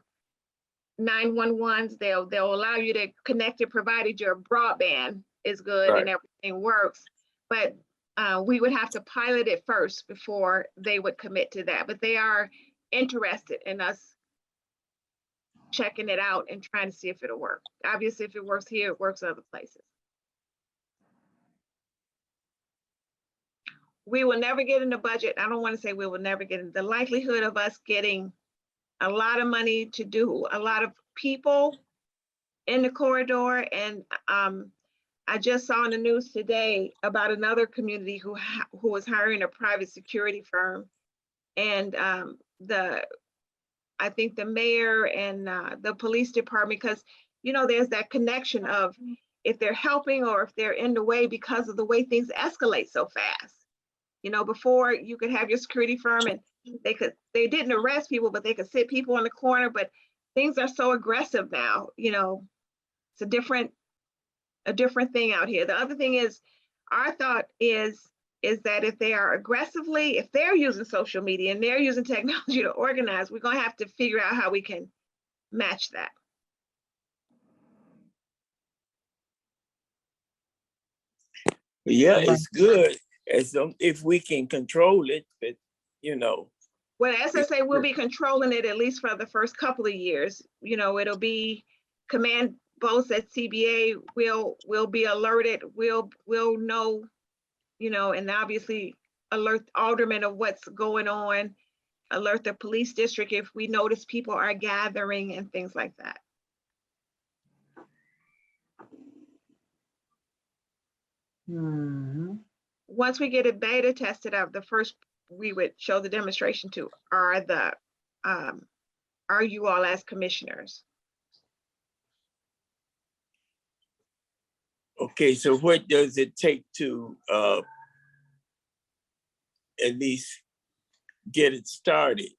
911s. They'll allow you to connect it provided your broadband is good and everything works. But we would have to pilot it first before they would commit to that. But they are interested in us checking it out and trying to see if it'll work. Obviously, if it works here, it works other places. We will never get in the budget. I don't want to say we will never get in. The likelihood of us getting a lot of money to do a lot of people in the corridor. And I just saw in the news today about another community who was hiring a private security firm. And I think the mayor and the police department, because, you know, there's that connection of if they're helping or if they're in the way because of the way things escalate so fast. You know, before you could have your security firm and they didn't arrest people, but they could sit people in the corner, but things are so aggressive now, you know, it's a different thing out here. The other thing is, our thought is that if they are if they're using social media and they're using technology to organize, we're gonna have to figure out how we can match that. Yeah, it's good as if we can control it, but you know. Well, SSA will be controlling it at least for the first couple of years. You know, it'll be command posts at CBA will be alerted. We'll know, you know, and obviously alert aldermen of what's going on, alert the police district if we notice people are gathering and things like that. Once we get it beta tested out, the first we would show the demonstration to are you all as commissioners. Okay, so what does it take to at least get it started?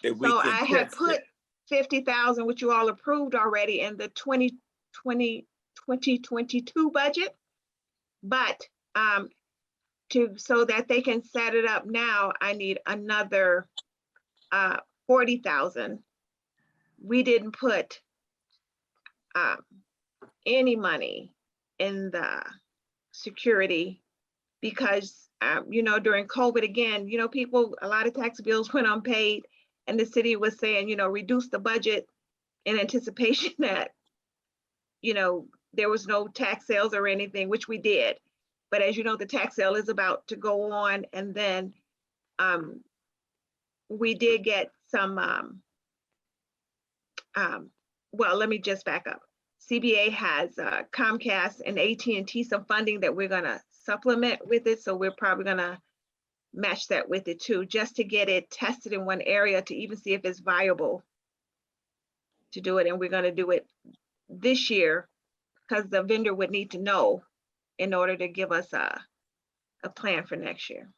That we So can I had test put it? 50,000, which you all approved already in the 2022 budget, but so that they can set it up now, I need another 40,000. We didn't put any money in the security because you know, during COVID again, you know, a lot of tax bills went unpaid, and the city was saying, you know, reduce the budget in anticipation that, you know, there was no tax sales or anything, which we did. But as you know, the tax sale is about to go on, and then we did get some, well, let me just back up. CBA has Comcast and AT&T some funding that we're gonna supplement with it. So we're probably gonna match that with it too, just to get it tested in one area to even see if it's viable to do it. And we're gonna do it this year because the vendor would need to know in order to give us a plan for next year.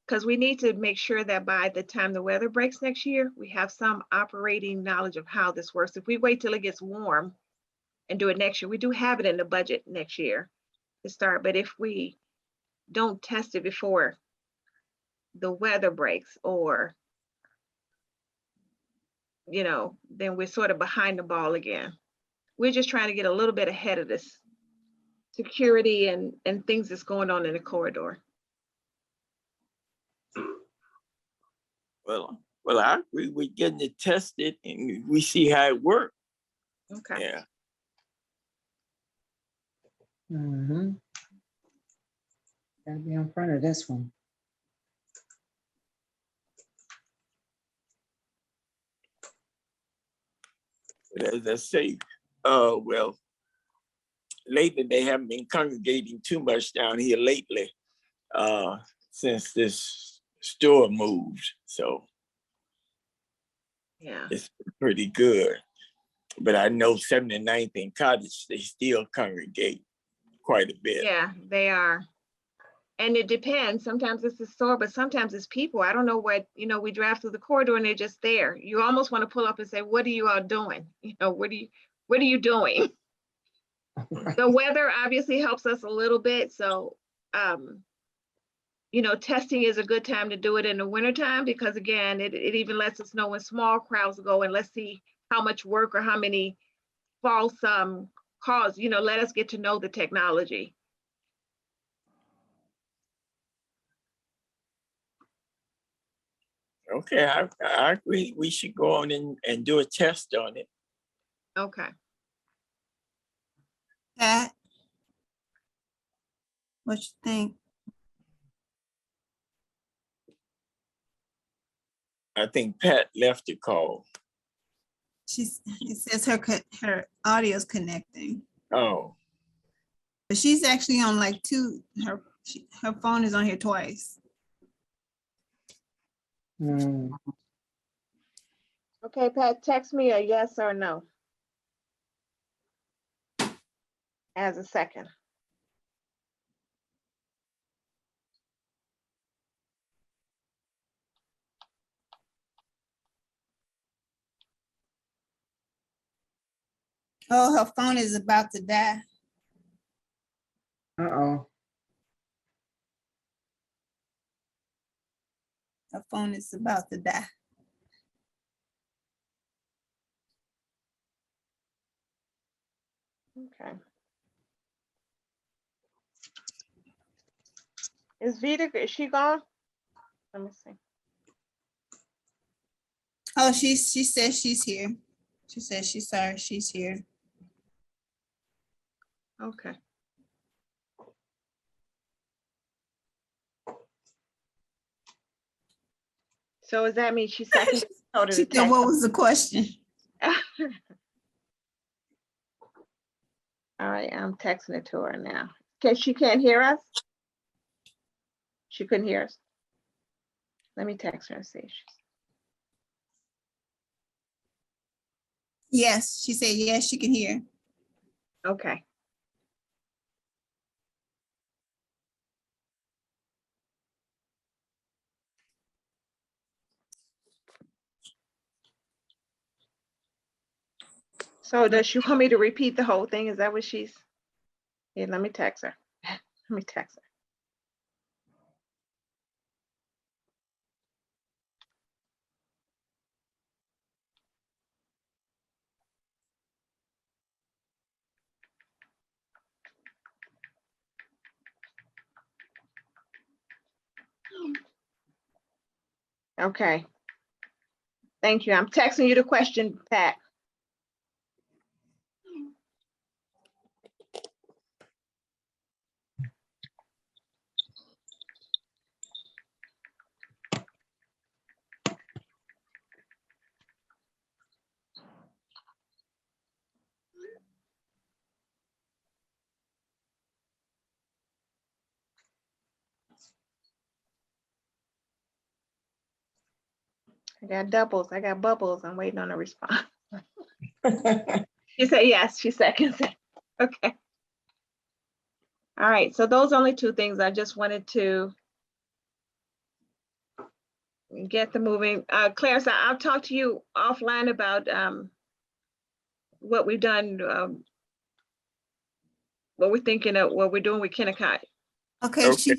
Because we need to make sure that by the time the weather breaks next year, we have some operating knowledge of how this works. If we wait till it gets warm and do it next year, we do have it in the budget next year to start. But if we don't test it before the weather breaks, or, you know, then we're sort of behind the ball again. We're just trying to get a little bit ahead of this security and things that's going on in the corridor. Well, I agree with getting it tested and we see how it works. Okay. Yeah. Gotta be in front of this one. But as I say, well, lately they haven't been congregating too much down here lately, since this store moved. So Yeah. it's pretty good. But I know 79th and Cottage, they still congregate. quite a bit. Yeah, they are. And it depends. Sometimes it's the store, but sometimes it's people. I don't know what, we drive through the corridor and they're just there. You almost want to pull up and say, what are you all doing? What are you doing? The weather obviously helps us a little bit. So, testing is a good time to do it in the wintertime because again, it even lets us know when small crowds go and let's see how much work or how many false calls, let us get to know the technology. Okay, I agree. We should go on and do a test on it. Okay. Pat? What you think? I think Pat left the call. It says her audio's connecting, Oh, but she's actually on like two, her phone is on here twice. Hmm. Okay, Pat, text me a yes or no. As a second. Oh, her phone is about to die. Uh-oh. Her phone is about to die. Okay. Is she gone? Let me see. Oh, she says she's here. She says she's sorry, she's here. Okay. So does that mean she seconded? She said, what was the question? All right, I'm texting it to her now. She can't hear us? She couldn't hear us. Let me text her and see. Yes, she said, yes, she can hear. Okay. So does she want me to repeat the whole thing? Is that what she's? Yeah, let me text her. Let me text her. Okay. Thank you. I'm texting you the question, Pat. I got doubles. I got bubbles. I'm waiting on a response. She said yes. She seconds it. Okay. All right. So those only two things. I just wanted to get the moving. Claire, so I'll talk to you offline about what we've done, what we're thinking of, what we're doing with Kennecott. Okay, Okay.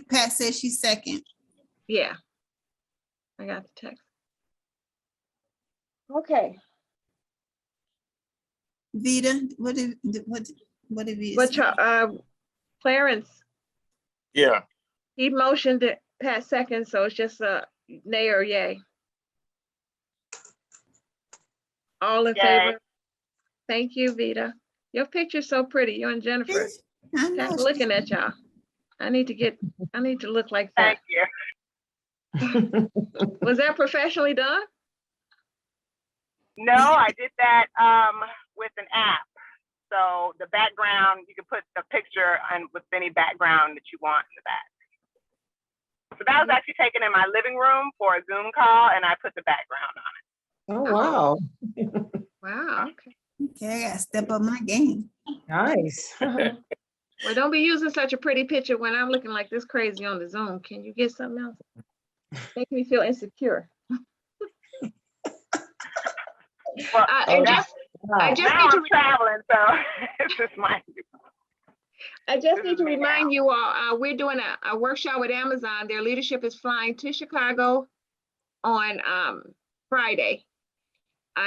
Pat says she's second. Yeah. I got the text. Okay. Vita, what did Vita But say? Clarence, yeah. he motioned it past second, so it's just a nay or yay. All in favor? Thank you, Vita. Your picture's so pretty. You and Jennifer. I know, I'm looking at y'all. I need to look like that. Thank you. Was that professionally done? No, I did that with an app. So the background, you can put the picture and with any background that you want in the back. So that was actually taken in my living room for a Zoom call, and I put the background on it. Oh, wow. Wow. Okay. Okay, I gotta step up my game. Nice. Well, don't be using such a pretty picture when I'm looking like this crazy on the Zoom. Can you get something else? Make me feel insecure. Well, And Okay. just, I just now need to, I'm traveling, so it's just my. I just This need is to me remind you all, we're doing a workshop with Amazon. Their leadership is flying to Chicago on Friday.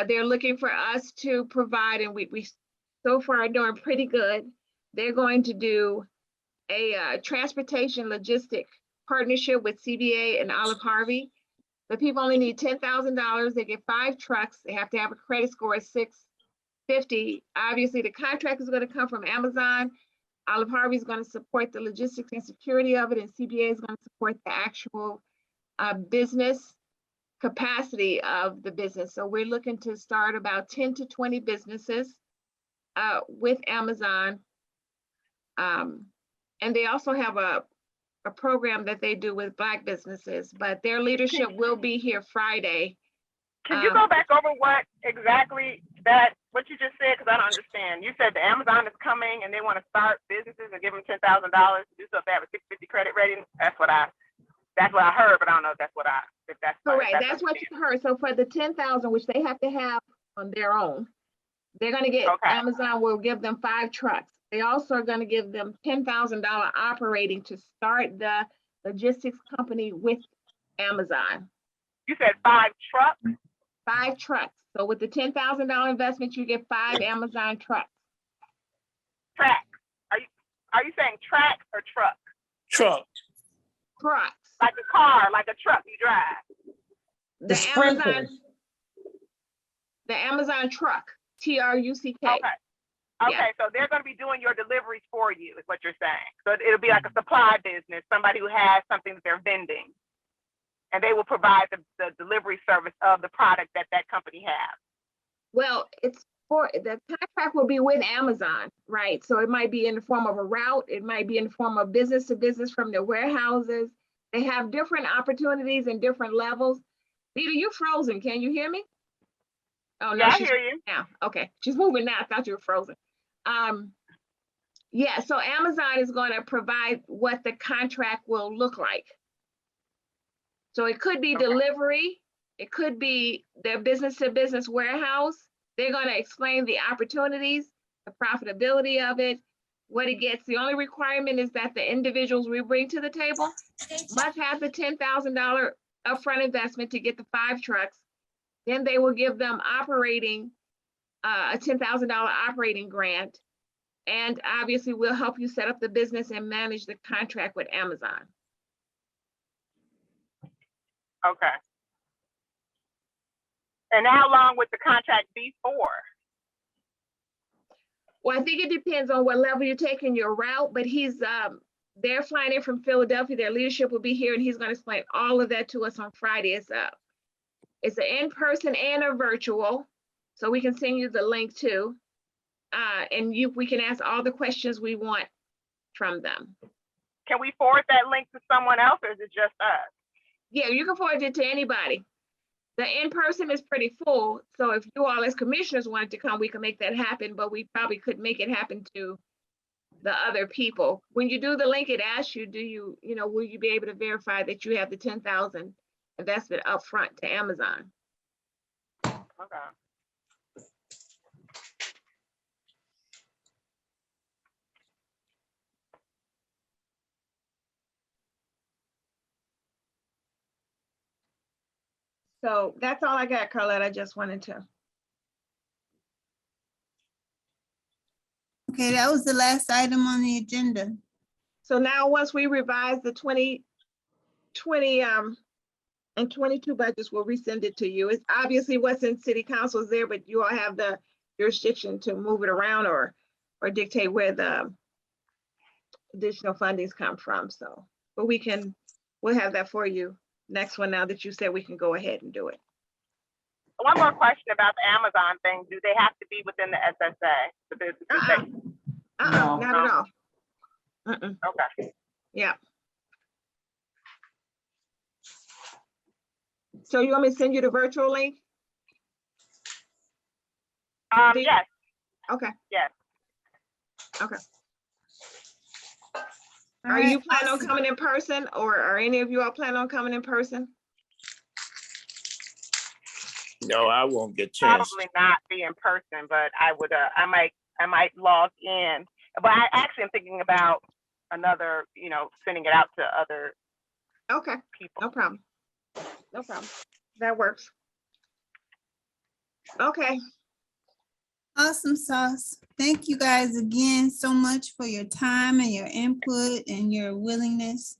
They're looking for us to provide, and we so far are doing pretty good. They're going to do a transportation logistic partnership with CBA and Olive Harvey. The people only need $10,000. They get 5 trucks. They have to have a credit score of 650. Obviously, the contract is going to come from Amazon. Olive Harvey is going to support the logistics and security of it, and CBA is going to support the actual business capacity of the business. So we're looking to start about 10 to 20 businesses with Amazon. And they also have a program that they do with Black businesses, but their leadership will be here Friday. Can you go back over what you just said? Because I don't understand. You said the Amazon is coming and they want to start businesses and give them $10,000 to do so if they have a 650 credit rating. That's what I heard, but I don't know if that's what Correct. That's what you heard. So for the 10,000, which they have to have on their own, they're going to get, Okay. Amazon will give them 5 trucks. They also are going to give them $10,000 operating to start the logistics company with Amazon. You said 5 trucks? 5 trucks. So with the $10,000 investment, you get 5 Amazon trucks. Tracks. Are you saying tracks or truck? Truck. Trucks. Like a car, like a truck you drive. The The Amazon truck, TRUCK. Okay. Okay, so they're going to be doing your deliveries for you, is what you're saying. So it'll be like a supply business, somebody who has something that they're vending, and they will provide the delivery service of the product that company has. Well, it's for the contract will be with Amazon, right? So it might be in the form of a route. It might be in the form of business to business from their warehouses. They have different opportunities and different levels. Vita, you frozen. Can you hear me? Oh, no, Yeah, I she's hear you. now. Okay, she's moving now. I thought you were frozen. Yeah, so Amazon is going to provide what the contract will look like. So it could be delivery. It could be their business to business warehouse. They're going to explain the opportunities, the profitability of it, what it gets. The only requirement is that the individuals we bring to the table must have the $10,000 upfront investment to get the 5 trucks. Then they will give them operating, a $10,000 operating grant. And obviously we'll help you set up the business and manage the contract with Amazon. Okay. And how long would the contract be for? Well, I think it depends on what level you're taking your route, but they're flying in from Philadelphia. Their leadership will be here and he's going to explain all of that to us on Friday. It's an in-person and a virtual, so we can send you the link too. And we can ask all the questions we want from them. Can we forward that link to someone else, or is it just us? Yeah, you can forward it to anybody. The in-person is pretty full, so if you all as commissioners wanted to come, we can make that happen, but we probably could make it happen to the other people. When you do the link, it asks you, will you be able to verify that you have the 10,000 investment upfront to Amazon? Okay. So that's all I got, Carlette. I just wanted to. Okay, that was the last item on the agenda. So now, once we revise the 2020 and 22 budgets, we'll resend it to you. It's obviously what's in city council is there, but you all have the jurisdiction to move it around or dictate where the additional fundings come from. So, but we'll have that for you next one now that you said we can go ahead and do it. One more question about the Amazon thing. Do they have to be within the SSA? The businesses No. Not at all. Okay. Yeah. So you want me to send you the virtual link? Yes. Okay. Yes. Okay. All Are you right, planning on awesome. coming in person, or are any of you all planning on coming in person? No, I won't get a chance. Probably not be in person, but I would, I might log in. But I actually am thinking about another, sending it out to other Okay, people. no problem. No problem. That works. Okay, Awesome sauce. Thank you guys again so much for your time and your input and your willingness.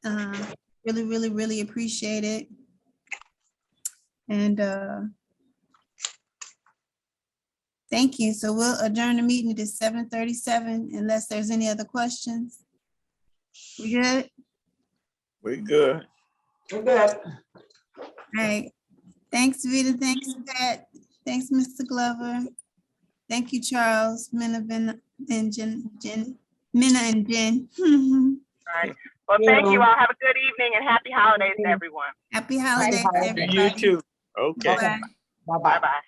Really, really, really appreciate it. And thank you. So we'll adjourn the meeting to 7:37 unless there's any other questions. We good? We're good. We're good. All right. Thanks, Vita. Thanks, Pat. Thanks, Mr. Glover. Thank you, Charles, Minna, and Minna and Jen. All right. Well, thank you all. Have a good evening and happy holidays to everyone. Happy holidays, holidays. You everybody. too. Okay. Bye-bye. Bye-bye. Bye-bye.